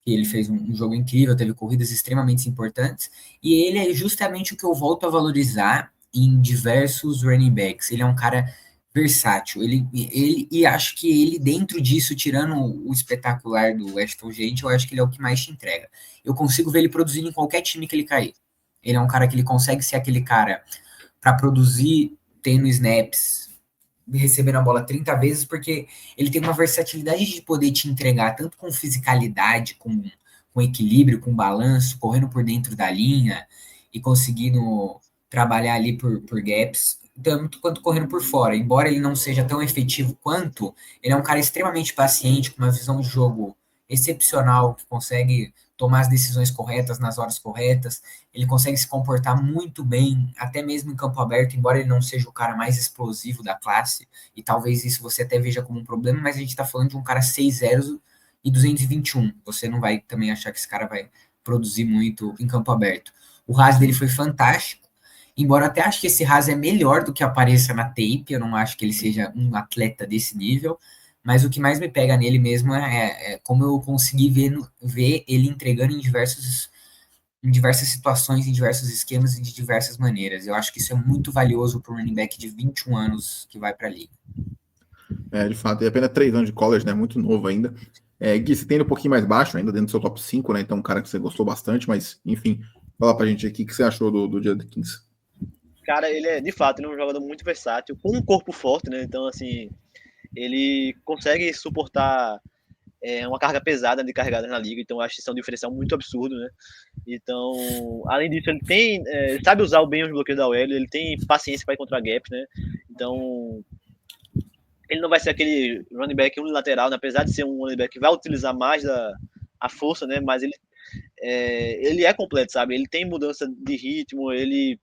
que ele fez um jogo incrível, teve corridas extremamente importantes. E ele é justamente o que eu volto a valorizar em diversos running backs. Ele é um cara versátil. E acho que ele, dentro disso, tirando o espetacular do Ashton Gente, eu acho que ele é o que mais te entrega. Eu consigo ver ele produzindo em qualquer time que ele cair. Ele é um cara que ele consegue ser aquele cara para produzir tendo snaps, recebendo a bola 30 vezes, porque ele tem uma versatilidade de poder te entregar tanto com fisicalidade, com equilíbrio, com balanço, correndo por dentro da linha e conseguindo trabalhar ali por gaps, tanto quanto correndo por fora. Embora ele não seja tão efetivo quanto, ele é um cara extremamente paciente, com uma visão de jogo excepcional, que consegue tomar as decisões corretas nas horas corretas. Ele consegue se comportar muito bem, até mesmo em campo aberto, embora ele não seja o cara mais explosivo da classe, e talvez isso você até veja como um problema, mas a gente tá falando de um cara 6'0" e 221. Você não vai também achar que esse cara vai produzir muito em campo aberto. O RAS dele foi fantástico, embora eu até acho que esse RAS é melhor do que apareça na tape, eu não acho que ele seja um atleta desse nível, mas o que mais me pega nele mesmo é como eu consegui ver ele entregando em diversas situações, em diversos esquemas e de diversas maneiras. Eu acho que isso é muito valioso para um running back de 21 anos que vai para a liga. De fato, e apenas 3 anos de college, né? Muito novo ainda. Gui, você tem ele um pouquinho mais baixo, ainda dentro do seu top 5, né? Então, um cara que você gostou bastante, mas, enfim, fala pra gente aqui o que você achou do Judkins. Cara, ele é, de fato, ele é um jogador muito versátil, com um corpo forte, né? Então, assim, ele consegue suportar uma carga pesada de carregadas na liga, então eu acho que isso é um diferencial muito absurdo, né? Então, além disso, ele sabe usar bem os bloqueios da OL, ele tem paciência para encontrar gaps, né? Então, ele não vai ser aquele running back unilateral, né? Apesar de ser um running back que vai utilizar mais a força, né? Mas ele é completo, sabe? Ele tem mudança de ritmo, ele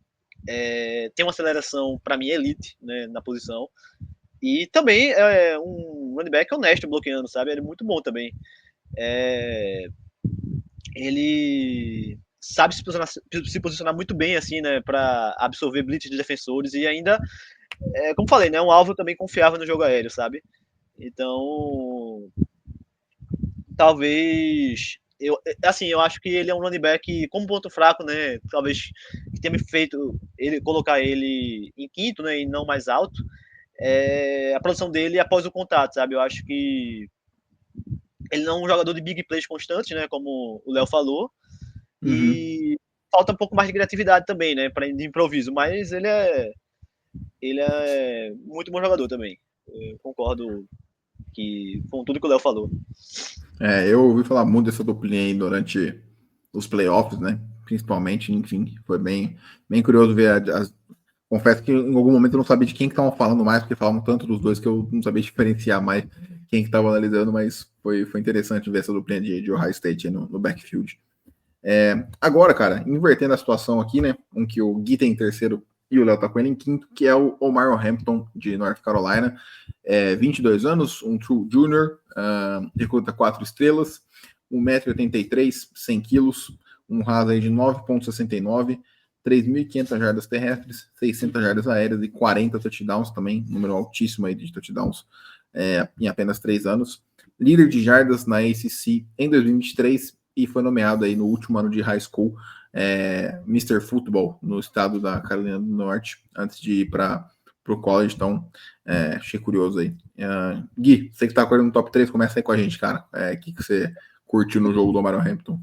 tem uma aceleração, para mim, elite, né? Na posição. E também é um running back honesto bloqueando, sabe? Ele é muito bom também. Ele sabe se posicionar muito bem, assim, né? Para absorver blitz de defensores e ainda, como falei, né? Um alvo também confiável no jogo aéreo, sabe? Então, talvez eu acho que ele é um running back como ponto fraco, né? Talvez que tenha me feito ele colocar ele em quinto, né? E não mais alto. A produção dele após o contato, sabe? Eu acho que ele não é um jogador de big plays constantes, né? Como o Léo falou. E falta um pouco mais de criatividade também, né? De improviso. Mas ele é muito bom jogador também. Eu concordo com tudo que o Léo falou. Eu ouvi falar muito dessa duplinha aí durante os playoffs, né? Principalmente, enfim, foi bem curioso ver confesso que em algum momento eu não sabia de quem que estavam falando mais, porque falavam tanto dos dois que eu não sabia diferenciar mais quem que estava analisando, mas foi interessante ver essa duplinha de Ohio State no backfield. Agora, cara, invertendo a situação aqui, né? Que o Gui tem em terceiro e o Léo tá com ele em quinto, que é o Omar Hampton, de North Carolina. 22 anos, um true junior, recruta 4 estrelas, 1,83 m, 100 quilos, um raso aí de 9,69, 3.500 jardas terrestres, 600 jardas aéreas e 40 touchdowns também, número altíssimo aí de touchdowns em apenas 3 anos. Líder de jardas na ACC em 2023 e foi nomeado aí no último ano de high school Mr. Football no estado da Carolina do Norte, antes de ir para o college, então achei curioso aí. Gui, você que está acordando no top 3, começa aí com a gente, cara. O que você curtiu no jogo do Omar Hampton?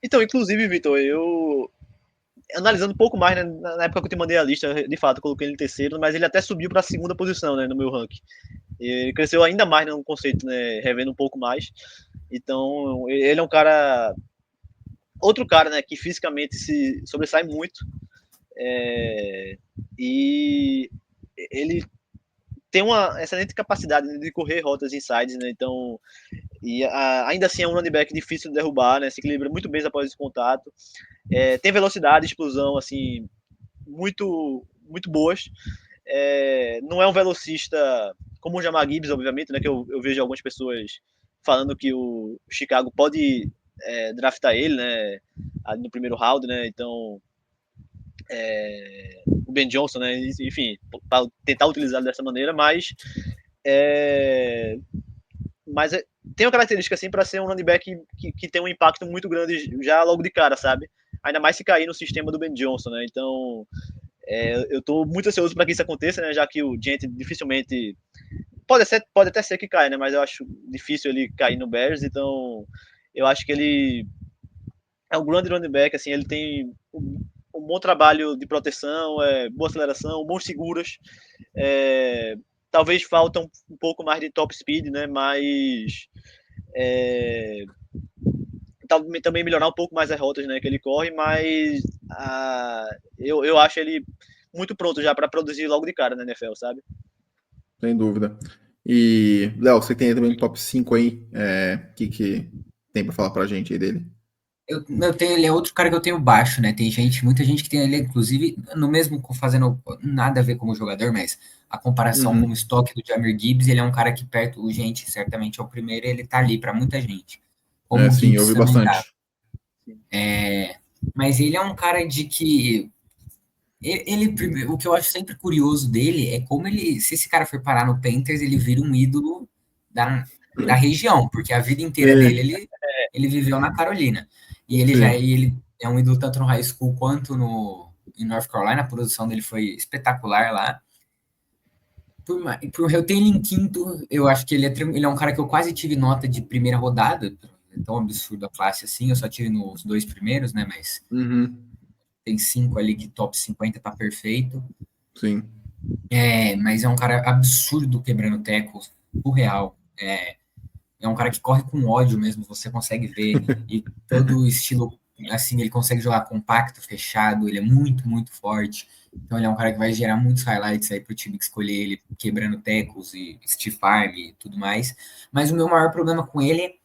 Então, inclusive, Vitor, eu analisando um pouco mais, né, na época que eu te mandei a lista, de fato, eu coloquei ele em terceiro, mas ele até subiu para a segunda posição, né, no meu ranking. Ele cresceu ainda mais no conceito, né, revendo um pouco mais. Então, ele é um cara, outro cara, né, que fisicamente se sobressai muito. E ele tem uma excelente capacidade de correr rotas insides, né? Então, ainda assim é um running back difícil de derrubar, né? Se equilibra muito bem após esse contato. Tem velocidade, explosão, assim, muito, muito boas. Não é um velocista como o Jahmyr Gibbs, obviamente, né? Que eu vejo algumas pessoas falando que o Chicago pode draftar ele, né? Ali no primeiro round, né? Então, o Ben Johnson, né? Enfim, para tentar utilizá-lo dessa maneira, mas tem uma característica assim para ser um running back que tem um impacto muito grande já logo de cara, sabe? Ainda mais se cair no sistema do Ben Johnson, né? Então, eu estou muito ansioso para que isso aconteça, né? Já que o Gent dificilmente pode até ser que caia, né? Mas eu acho difícil ele cair no Bears, então eu acho que ele é um grande running back, assim, ele tem um bom trabalho de proteção, boa aceleração, bons seguros, talvez falta um pouco mais de top speed, né? Mas também melhorar um pouco mais as rotas, né, que ele corre, mas eu acho ele muito pronto já para produzir logo de cara na NFL, sabe? Sem dúvida. E, Léo, você tem também um top 5 aí, que tem para falar pra gente aí dele? Eu tenho, ele é outro cara que eu tenho baixo, né? Tem muita gente que tem ele, inclusive, no mesmo fazendo nada a ver como jogador, mas a comparação com o estoque do Jahmyr Gibbs, ele é um cara que perto, gente, certamente é o primeiro, ele tá ali para muita gente. Como o Sim, Gibbs eu vi também bastante. mas ele é um cara de que o que eu acho sempre curioso dele é como ele, se esse cara for parar no Panthers, ele vira um ídolo da região, porque a vida inteira dele ele viveu na Carolina. E ele é um ídolo tanto no high school quanto em North Carolina, a produção dele foi espetacular lá. Por eu ter ele em quinto, eu acho que ele é um cara que eu quase tive nota de primeira rodada, é tão absurdo a classe assim, eu só tive nos 2 primeiros, né, mas tem 5 ali que top 50 tá perfeito. Sim. Mas é um cara absurdo quebrando tecos, surreal. É um cara que corre com ódio mesmo, você consegue ver. E todo o estilo, assim, ele consegue jogar compacto, fechado, ele é muito, muito forte. Então ele é um cara que vai gerar muitos highlights aí pro time que escolher ele, quebrando tecos e stiff arm e tudo mais. Mas o meu maior problema com ele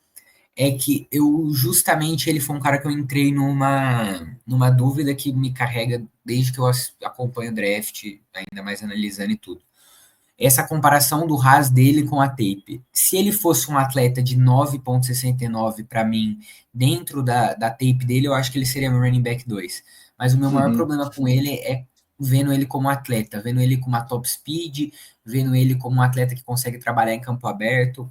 é que justamente ele foi um cara que eu entrei numa dúvida que me carrega desde que eu acompanho o draft, ainda mais analisando e tudo. Essa comparação do RAS dele com a tape. Se ele fosse um atleta de 9,69 para mim, dentro da tape dele, eu acho que ele seria meu running back 2. Mas o meu maior problema com ele é vendo ele como atleta, vendo ele com uma top speed, vendo ele como um atleta que consegue trabalhar em campo aberto.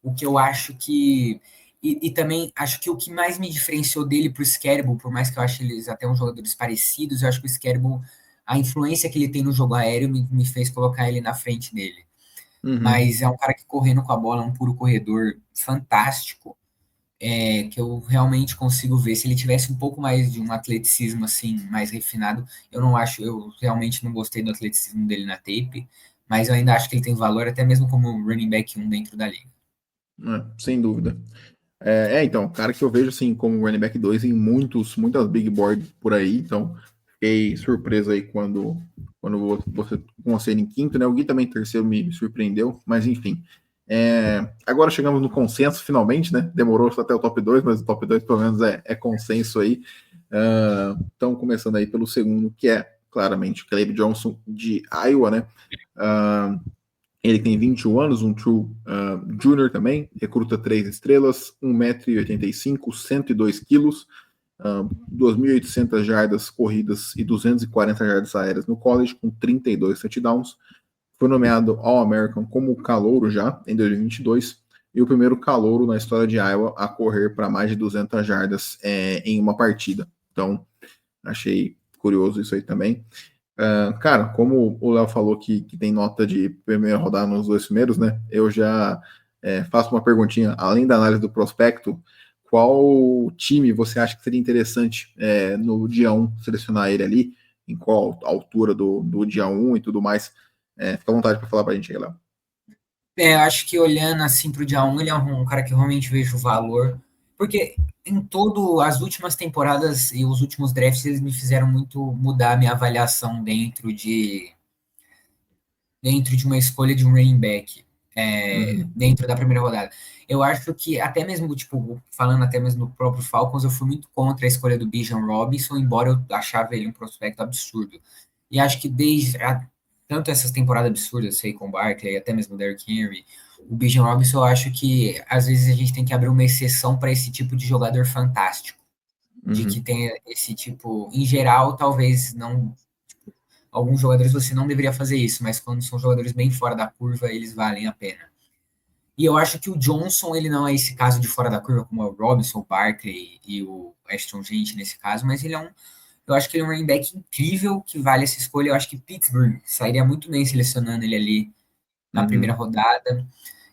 O que eu acho que. E também acho que o que mais me diferenciou dele pro Scarible, por mais que eu ache eles até uns jogadores parecidos, eu acho que o Scarible, a influência que ele tem no jogo aéreo me fez colocar ele na frente dele. Mas é um cara que correndo com a bola, é um puro corredor fantástico, que eu realmente consigo ver. Se ele tivesse um pouco mais de um atleticismo assim, mais refinado, eu realmente não gostei do atleticismo dele na tape, mas eu ainda acho que ele tem valor até mesmo como running back 1 dentro da liga. Sem dúvida. Então, cara que eu vejo assim como running back 2 em muitas big boards por aí, então fiquei surpreso aí quando você com você em quinto, né? O Gui também terceiro me surpreendeu, mas enfim. Agora chegamos no consenso finalmente, né? Demorou até o top 2, mas o top 2 pelo menos é consenso aí. Então, começando aí pelo segundo, que é claramente Caleb Johnson de Iowa, né? Ele tem 21 anos, um true junior também, recruta 3 estrelas, 1,85 m, 102 quilos, 2.800 jardas corridas e 240 jardas aéreas no college, com 32 touchdowns. Foi nomeado All-American como calouro já, em 2022, e o primeiro calouro na história de Iowa a correr para mais de 200 jardas em uma partida. Então, achei curioso isso aí também. Cara, como o Léo falou que tem nota de primeira rodada nos 2 primeiros, né? Eu já faço uma perguntinha, além da análise do prospecto, qual time você acha que seria interessante no dia 1 selecionar ele ali? Em qual altura do dia 1 e tudo mais? Fica à vontade para falar para a gente aí, Léo. Eu acho que olhando assim pro dia 1, ele é um cara que eu realmente vejo valor, porque em as últimas temporadas e os últimos drafts, eles me fizeram muito mudar a minha avaliação dentro dentro de uma escolha de um running back, Uhum. dentro da primeira rodada. Eu acho que até mesmo, tipo, falando até mesmo do próprio Falcons, eu fui muito contra a escolha do Bijan Robinson, embora eu achava ele um prospecto absurdo. E acho que tanto essas temporadas absurdas, sei, com Barkley, até mesmo o Derrick Henry, o Bijan Robinson, eu acho que às vezes a gente tem que abrir uma exceção para esse tipo de jogador fantástico, de que Uhum. tem esse tipo, em geral, talvez não. Alguns jogadores você não deveria fazer isso, mas quando são jogadores bem fora da curva, eles valem a pena. E eu acho que o Johnson, ele não é esse caso de fora da curva, como é o Robinson, o Barkley e o Ashton Gente nesse caso, mas eu acho que ele é um running back incrível que vale essa escolha. Eu acho que Pittsburgh sairia muito bem selecionando ele ali na primeira Uhum. rodada.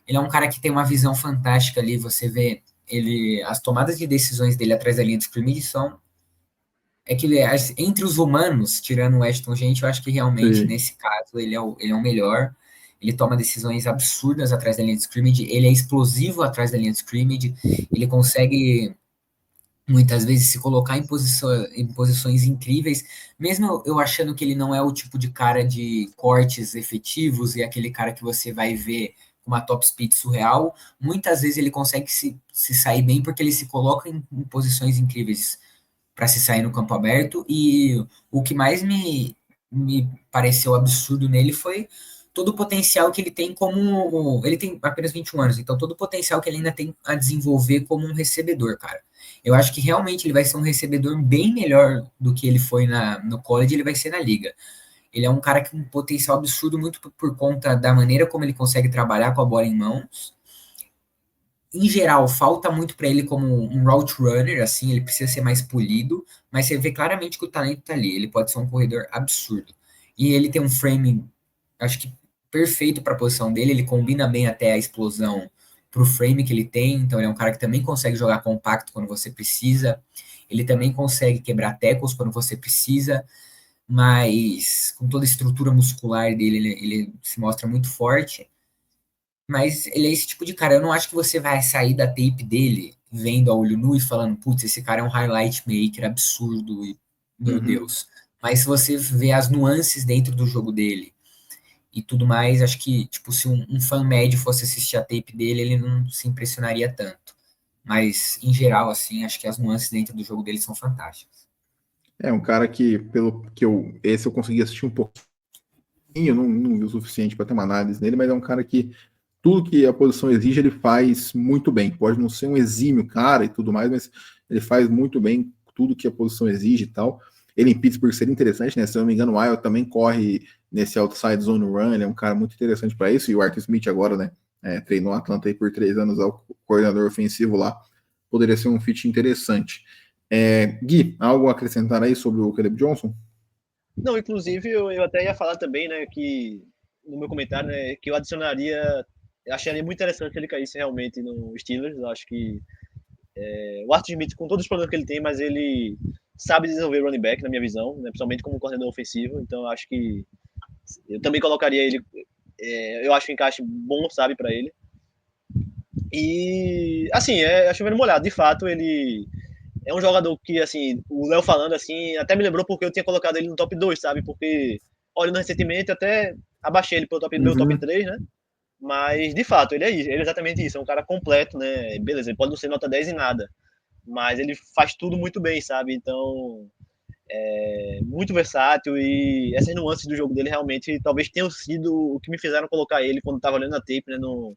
Ele é um cara que tem uma visão fantástica ali, você vê as tomadas de decisões dele atrás da linha de scrimmage são entre os humanos, tirando o Ashton Gente, eu acho que realmente Sim. nesse caso ele é o melhor. Ele toma decisões absurdas atrás da linha de scrimmage, ele é explosivo atrás da linha de scrimmage, ele consegue muitas vezes se colocar em posições incríveis, mesmo eu achando que ele não é o tipo de cara de cortes efetivos e aquele cara que você vai ver com uma top speed surreal, muitas vezes ele consegue se sair bem porque ele se coloca em posições incríveis para se sair no campo aberto. E o que mais me pareceu absurdo nele foi todo o potencial que ele tem como. Ele tem apenas 21 anos, então todo o potencial que ele ainda tem a desenvolver como um recebedor, cara. Eu acho que realmente ele vai ser um recebedor bem melhor do que ele foi no college, ele vai ser na liga. Ele é um cara com um potencial absurdo, muito por conta da maneira como ele consegue trabalhar com a bola em mãos. Em geral, falta muito para ele como um route runner, assim, ele precisa ser mais polido, mas você vê claramente que o talento tá ali, ele pode ser um corredor absurdo. E ele tem um frame, acho que perfeito para a posição dele, ele combina bem até a explosão para o frame que ele tem, então ele é um cara que também consegue jogar compacto quando você precisa, ele também consegue quebrar tackles quando você precisa, mas com toda a estrutura muscular dele, ele se mostra muito forte. Mas ele é esse tipo de cara. Eu não acho que você vai sair da tape dele vendo a olho nu e falando, putz, esse cara é um highlight maker absurdo e meu Uhum. Deus. Mas se você vê as nuances dentro do jogo dele e tudo mais, acho que, tipo, se um fã médio fosse assistir a tape dele, ele não se impressionaria tanto. Mas, em geral, assim, acho que as nuances dentro do jogo dele são fantásticas. É um cara que, pelo que esse eu consegui assistir um pouquinho, eu não vi o suficiente para ter uma análise nele, mas é um cara que tudo que a posição exige, ele faz muito bem. Pode não ser um exímio cara e tudo mais, mas ele faz muito bem tudo que a posição exige e tal. Ele em Pittsburgh seria interessante, né? Se eu não me engano, o Wild também corre nesse outside zone run, ele é um cara muito interessante para isso, e o Arthur Smith agora, né? Treinou a Atlanta aí por 3 anos, é o coordenador ofensivo lá. Poderia ser um fit interessante. Gui, algo a acrescentar aí sobre o Caleb Johnson? Não, inclusive eu até ia falar também, né, que no meu comentário, né, que eu adicionaria, eu acharia muito interessante se ele caísse realmente no Steelers. Eu acho que o Arthur Smith, com todos os problemas que ele tem, mas ele sabe desenvolver running back, na minha visão, né, principalmente como coordenador ofensivo. Então eu acho que eu também colocaria ele, eu acho um encaixe bom, sabe, para ele. E, assim, é chovendo molhado. De fato, ele é um jogador que, assim, o Léo falando, assim, até me lembrou porque eu tinha colocado ele no top 2, sabe? Porque, olhando recentemente, até abaixei ele pro meu top Uhum. 3, né? Mas, de fato, ele é exatamente isso. É um cara completo, né? Beleza, ele pode não ser nota 10 em nada, mas ele faz tudo muito bem, sabe? Então, é muito versátil, e essas nuances do jogo dele realmente talvez tenham sido o que me fizeram colocar ele quando tava olhando a tape, né? No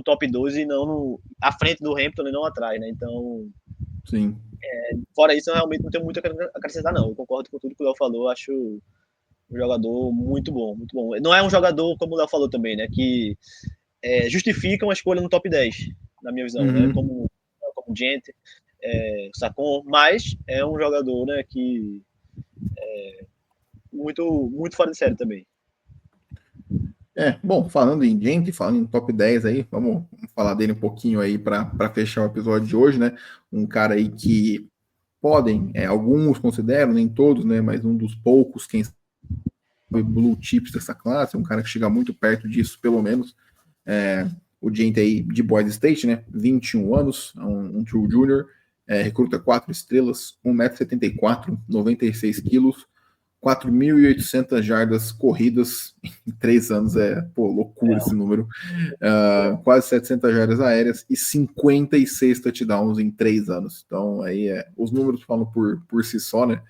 top 12 e não à frente do Hamilton e não atrás, né? Então, Sim. fora isso, eu realmente não tenho muito a acrescentar, não. Eu concordo com tudo que o Léo falou, acho um jogador muito bom, muito bom. Não é um jogador, como o Léo falou também, né, que justifica uma escolha no top 10, na minha visão, né, Uhum. como Gente, Sacon, mas é um jogador, né, que muito, muito fora de série também. Bom, falando em gente, falando em top 10 aí, vamos falar dele um pouquinho aí para fechar o episódio de hoje, né? Um cara aí que podem, alguns consideram, nem todos, né? Mas um dos poucos, quem sabe, blue chips dessa classe, um cara que chega muito perto disso, pelo menos. O gente aí de Boise State, né? 21 anos, um true junior, recruta 4 estrelas, 1,74 m, 96 quilos, 4.800 jardas corridas em 3 anos, loucura esse número. Quase 700 jardas aéreas e 56 touchdowns em 3 anos. Então, aí os números falam por si só, né?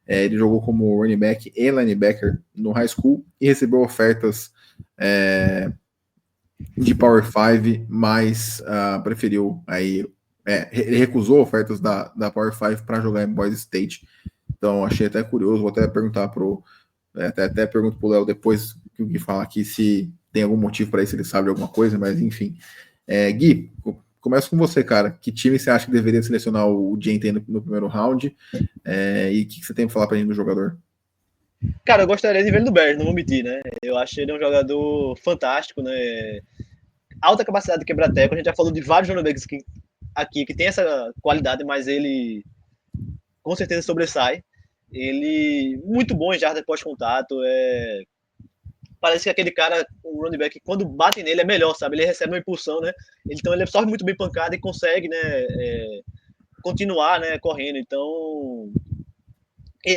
Ele jogou como running back e linebacker no high school e recebeu ofertas de Power 5, mas preferiu aí. Ele recusou ofertas da Power 5 para jogar em Boise State. Então, achei até curioso. Vou até perguntar até pergunto pro Léo depois que o Gui falar aqui se tem algum motivo para isso, se ele sabe de alguma coisa, mas enfim. Gui, começa com você, cara. Que time você acha que deveria selecionar o Jayden no primeiro round? E o que você tem para falar para gente do jogador? Cara, eu gostaria de ver ele no Bears, não vou mentir, né? Eu acho ele um jogador fantástico, né? Alta capacidade de quebrar teco. A gente já falou de vários running backs aqui que tem essa qualidade, mas ele com certeza sobressai. Ele muito bom em jarda pós-contato. Parece que aquele cara, o running back, quando bate nele é melhor, sabe? Ele recebe uma impulsão, né? Então ele absorve muito bem pancada e consegue, né? Continuar, né? Correndo. Então,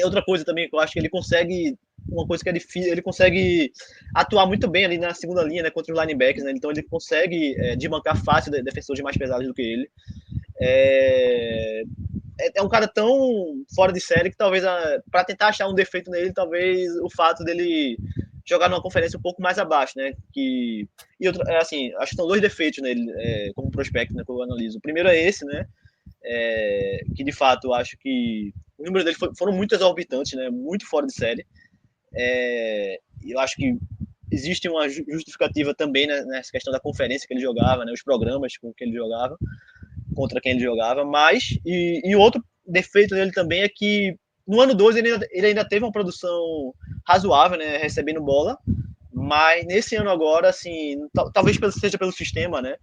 outra coisa também que eu acho que ele consegue, uma coisa que é difícil, ele consegue atuar muito bem ali na segunda linha, né? Contra os linebackers, né? Então ele consegue desbancar fácil defensores mais pesados do que ele. É um cara tão fora de série que talvez, para tentar achar um defeito nele, talvez o fato dele jogar numa conferência um pouco mais abaixo, né? E outra, assim, acho que são 2 defeitos nele, como prospecto, né? Que eu analiso. O primeiro é esse, né? Que de fato eu acho que o número dele foram muito exorbitantes, né? Muito fora de série. Eu acho que existe uma justificativa também, né, nessa questão da conferência que ele jogava, né? Os programas com que ele jogava, contra quem ele jogava, mas e outro defeito dele também é que no ano 2 ele ainda teve uma produção razoável, né, recebendo bola, mas nesse ano agora, assim, talvez seja pelo sistema, né,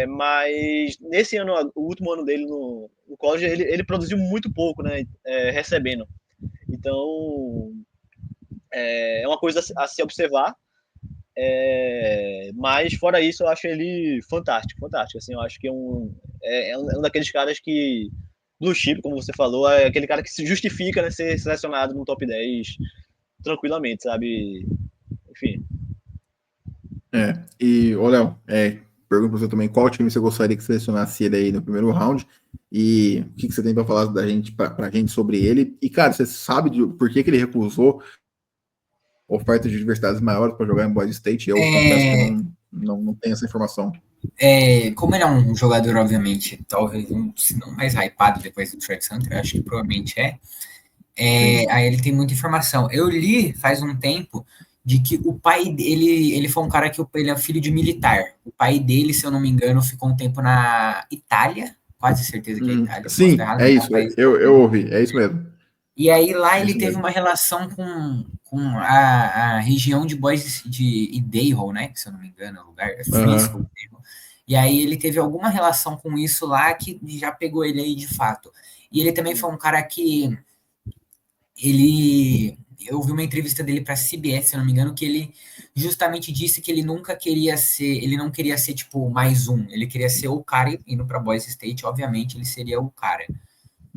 mas nesse ano, o último ano dele no college, ele produziu muito pouco, né, recebendo. Então, é uma coisa a se observar. Mas fora isso, eu acho ele fantástico. Assim, eu acho que é um daqueles caras que blue chip, como você falou, é aquele cara que se justifica, né, ser selecionado no top 10 tranquilamente, sabe? Enfim. E, Léo, pergunto pra você também qual time você gostaria que selecionasse ele aí no primeiro round e o que você tem para falar da gente, pra gente sobre ele. E, cara, você sabe por que ele recusou ofertas de universidades maiores para jogar em Boise State? Eu confesso que não tenho essa informação. Como ele é um jogador, obviamente, talvez se não mais hypado depois do Travis Hunter, acho que provavelmente aí ele tem muita informação. Eu li faz um tempo de que o pai dele, ele foi um cara que ele é filho de militar. O pai dele, se eu não me engano, ficou um tempo na Itália, quase certeza que é Itália. Sim, é isso, eu ouvi, é isso mesmo. E aí lá ele teve uma relação com a região de Boise de Idaho, né? Se eu não me engano, é o lugar, Frisco. E aí ele teve alguma relação com isso lá que já pegou ele aí de fato. E ele também foi um cara que eu vi uma entrevista dele para a CBS, se eu não me engano, que ele justamente disse que ele não queria ser tipo mais um, ele queria ser o cara indo para Boise State, obviamente ele seria o cara.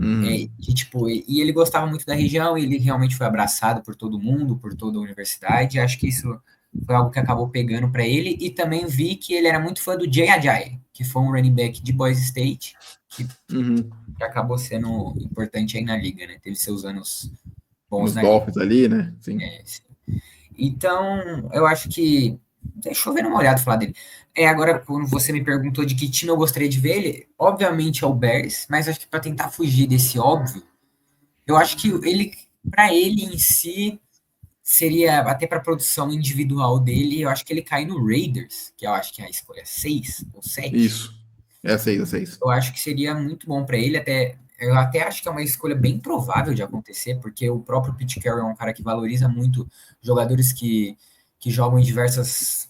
E ele gostava muito da região, ele realmente foi abraçado por todo mundo, por toda a universidade. Acho que isso foi algo que acabou pegando para ele. E também vi que ele era muito fã do Jay Ajayi, que foi um running back de Boise State, que acabou sendo importante aí na liga, né? Teve seus anos bons na Dolphins ali, né? Sim. Sim. Então, eu acho que... Deixa eu ver uma olhada falar dele. Agora, quando você me perguntou de que time eu gostaria de ver ele, obviamente é o Bears, mas acho que para tentar fugir desse óbvio, eu acho que para ele em si, seria, até para a produção individual dele, eu acho que ele cai no Raiders, que eu acho que é a escolha 6 ou 7. Isso, é 6. Eu acho que seria muito bom para ele, eu até acho que é uma escolha bem provável de acontecer, porque o próprio Pete Carroll é um cara que valoriza muito jogadores que jogam em diversos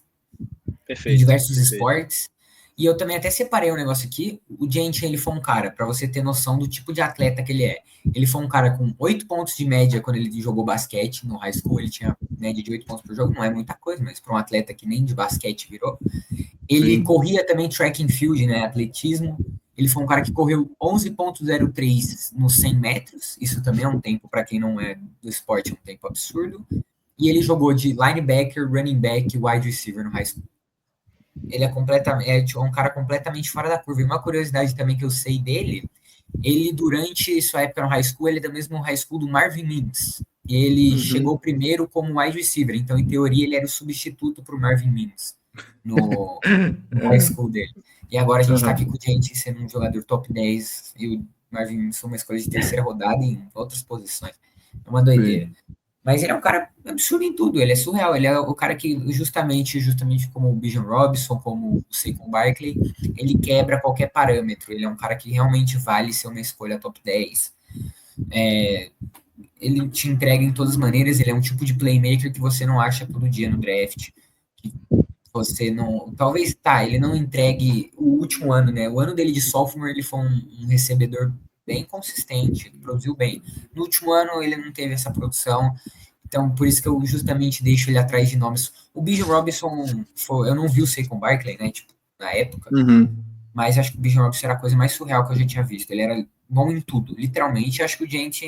esportes. E eu também até separei um negócio aqui. O Jayden, ele foi um cara, para você ter noção do tipo de atleta que ele é. Ele foi um cara com 8 pontos de média quando ele jogou basquete no high school. Ele tinha média de 8 pontos por jogo. Não é muita coisa, mas para um atleta que nem de basquete virou. Ele corria também track and field, né, atletismo. Ele foi um cara que correu 11,03 nos 100 metros. Isso também é um tempo, para quem não é do esporte, é um tempo absurdo. E ele jogou de linebacker, running back e wide receiver no high school. Ele é um cara completamente fora da curva. E uma curiosidade também que eu sei dele, ele, durante sua época no high school, ele é do mesmo high school do Marvin Mims. E ele chegou primeiro como wide receiver. Então, em teoria, ele era o substituto para o Marvin Mims no high school dele. E agora a gente está aqui com gente sendo um jogador top 10 e o Marvin Mims foi uma escolha de terceira rodada em outras posições. É uma doideira. Sim. Mas ele é um cara absurdo em tudo, ele é surreal, ele é o cara que justamente como o Bijan Robinson, como o Saquon Barkley, ele quebra qualquer parâmetro, ele é um cara que realmente vale ser uma escolha top 10. Ele te entrega em todas as maneiras, ele é um tipo de playmaker que você não acha todo dia no draft, que você não, talvez ele não entregue o último ano, né, o ano dele de sophomore ele foi um recebedor bem consistente, produziu bem. No último ano ele não teve essa produção, então por isso que eu justamente deixo ele atrás de nomes. O Bijan Robinson, eu não vi o Saquon Barkley, né, tipo, na época, mas acho que o Bijan Robinson era a coisa mais surreal que eu já tinha visto. Ele era bom em tudo, literalmente. Acho que o gente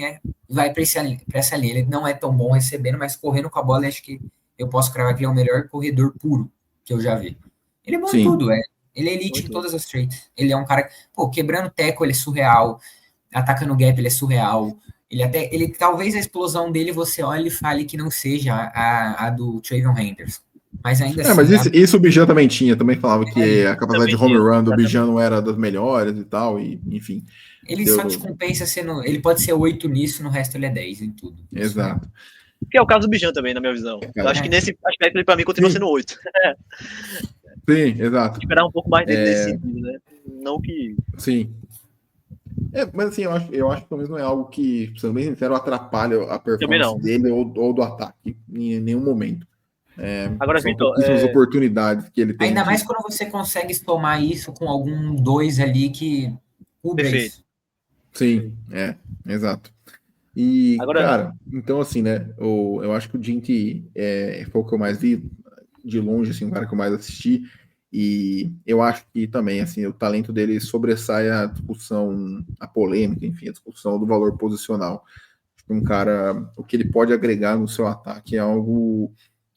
vai para essa linha. Ele não é tão bom recebendo, mas correndo com a bola, acho que eu posso cravar que ele é o melhor corredor puro que eu já vi. Ele é bom em tudo, ele é elite em todas as traits. Ele é um cara, quebrando teco, ele é surreal. Atacando o gap, ele é surreal. Ele talvez a explosão dele você olhe e fale que não seja a do Travion Henderson. Mas ainda assim. Mas isso o Bijan também tinha, também falava que a capacidade de home run do Bijan não era das melhores e tal, e enfim. Ele só te compensa sendo. Ele pode ser 8 nisso, no resto ele é 10 em tudo. Exato. Que é o caso do Bijan também, na minha visão. Eu acho que nesse aspecto ele, pra mim, continua sendo 8. Sim, exato. Esperar um pouco mais desse sentido, né? Não que. Sim. Mas assim, eu acho que pelo menos não é algo que, sendo bem sincero, atrapalha a performance dele ou do ataque em nenhum momento. Agora, Vitor, as oportunidades que ele tem. Ainda mais quando você consegue tomar isso com algum 2 ali que cubra isso. Sim, exato. E, agora, cara, então assim, né, eu acho que o Ginty foi o que eu mais vi de longe, assim, o cara que eu mais assisti. E eu acho que também, assim, o talento dele sobressai a discussão, a polêmica, enfim, a discussão do valor posicional. Acho que um cara, o que ele pode agregar no seu ataque é algo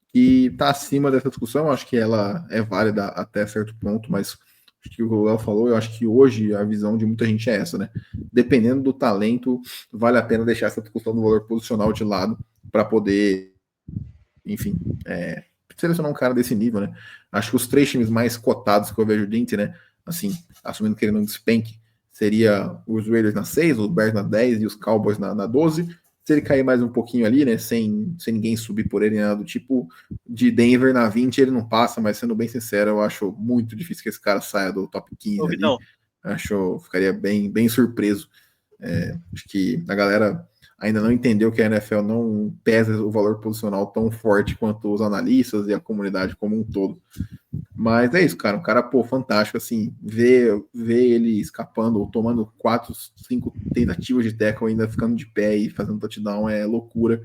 que está acima dessa discussão. Acho que ela é válida até certo ponto, mas acho que o Léo falou, eu acho que hoje a visão de muita gente é essa, né? Dependendo do talento, vale a pena deixar essa discussão do valor posicional de lado para poder, enfim, selecionar um cara desse nível, né? Acho que os 3 times mais cotados que eu vejo dentro, né? Assim, assumindo que ele não despenque, seria os Raiders na 6, os Bears na 10 e os Cowboys na 12. Se ele cair mais um pouquinho ali, né? Sem ninguém subir por ele, nada do tipo, de Denver na 20, ele não passa, mas sendo bem sincero, eu acho muito difícil que esse cara saia do top 15 ali. Ficaria bem surpreso. Acho que a galera ainda não entendeu que a NFL não pesa o valor posicional tão forte quanto os analistas e a comunidade como um todo. Mas é isso, cara. Um cara, fantástico, assim, ver ele escapando ou tomando 4, 5 tentativas de tackle, ainda ficando de pé e fazendo touchdown é loucura.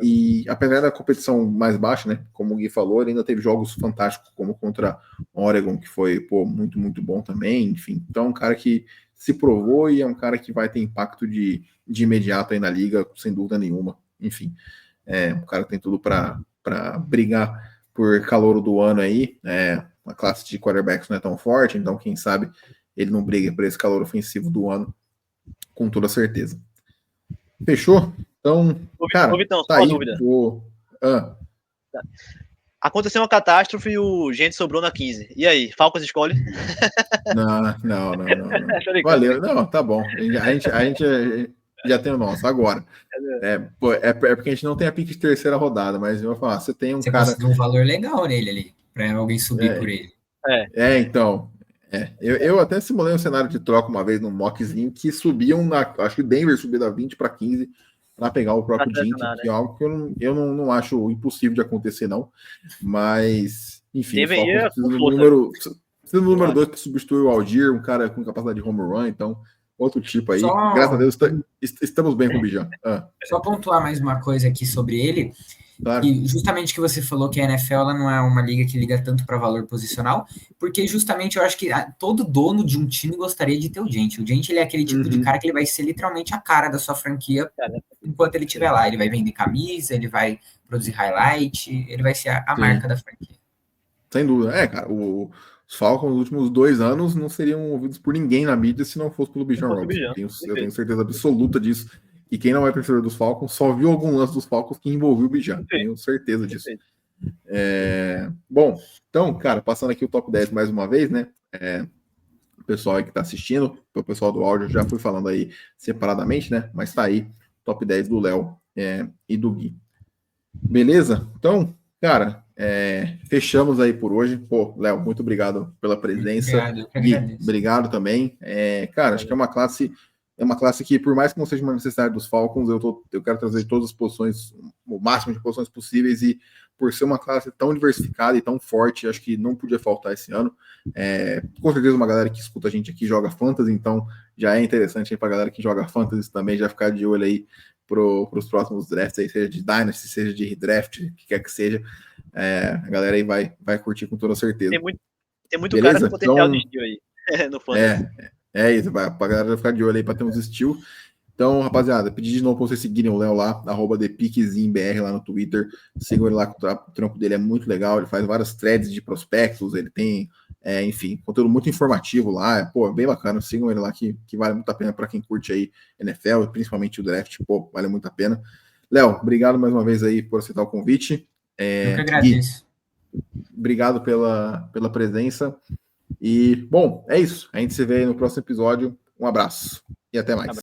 E apesar da competição mais baixa, né, como o Gui falou, ele ainda teve jogos fantásticos, como contra Oregon, que foi, muito, muito bom também, enfim. Então, um cara que se provou e é um cara que vai ter impacto de imediato aí na liga, sem dúvida nenhuma. Enfim, um cara que tem tudo para brigar por calouro do ano aí. A classe de quarterbacks não é tão forte, então quem sabe ele não briga por esse calor ofensivo do ano, com toda certeza. Fechou? Então, cara, Vitão, tá aí. Dúvida. Aconteceu uma catástrofe e o gente sobrou na 15. E aí, Falcons escolhe? Não. Valeu. Não, tá bom. A gente já tem o nosso agora. Porque a gente não tem a pique de terceira rodada, mas eu vou falar, você tem você cara... Você conseguiu um valor legal nele ali, para alguém subir por ele. Então... Eu até simulei um cenário de troca uma vez num mockzinho que subiam, acho que Denver subiu da 20 para 15 para pegar o próprio Ginty, que é algo que eu não acho impossível de acontecer, não. Mas, enfim, precisa do número 2 que substitui o Aldir, um cara com capacidade de home run, então, outro tipo aí. Graças a Deus, estamos bem com o Bijan. Só pontuar mais uma coisa aqui sobre ele. Claro. E justamente que você falou que a NFL ela não é uma liga que liga tanto para valor posicional, porque justamente eu acho que todo dono de um time gostaria de ter o Gente. O Gente ele é aquele tipo de cara que ele vai ser literalmente a cara da sua franquia enquanto ele estiver lá. Ele vai vender camisa, ele vai produzir highlight, ele vai ser a marca da franquia. Sem dúvida. Cara, os Falcons nos últimos 2 anos não seriam ouvidos por ninguém na mídia se não fosse pelo Bijan Robinson. Eu tenho certeza absoluta disso. E quem não é torcedor dos Falcons só viu algum lance dos Falcons que envolveu o Bijan. Tenho certeza disso. Bom, então, cara, passando aqui o top 10 mais uma vez, né? O pessoal aí que tá assistindo, o pessoal do áudio já fui falando aí separadamente, né? Mas tá aí, top 10 do Léo e do Gui. Beleza? Então, cara, fechamos aí por hoje. Pô, Léo, muito obrigado pela presença. Obrigado, Gui, obrigado também. Cara, acho que é uma classe que, por mais que não seja uma necessidade dos Falcons, eu quero trazer todas as posições, o máximo de posições possíveis, e por ser uma classe tão diversificada e tão forte, acho que não podia faltar esse ano. Com certeza uma galera que escuta a gente aqui joga Fantasy, então já é interessante aí pra galera que joga Fantasy também já ficar de olho aí para os próximos drafts, aí, seja de Dynasty, seja de redraft, o que quer que seja. A galera aí vai curtir com toda certeza. Tem muito cara com potencial de steal aí no Fantasy. Isso, pra galera ficar de olho aí para ter uns steal. Então, rapaziada, pedir de novo para vocês seguirem o Léo lá, @ThePiquezinBR lá no Twitter. Sigam ele lá, o trampo dele é muito legal. Ele faz várias threads de prospectos, ele tem, enfim, conteúdo muito informativo lá. Pô, bem bacana. Sigam ele lá que vale muito a pena para quem curte aí NFL, principalmente o draft. Pô, vale muito a pena. Léo, obrigado mais uma vez aí por aceitar o convite. Eu que agradeço. Gui, obrigado pela presença. E, bom, é isso. A gente se vê aí no próximo episódio. Um abraço e até mais.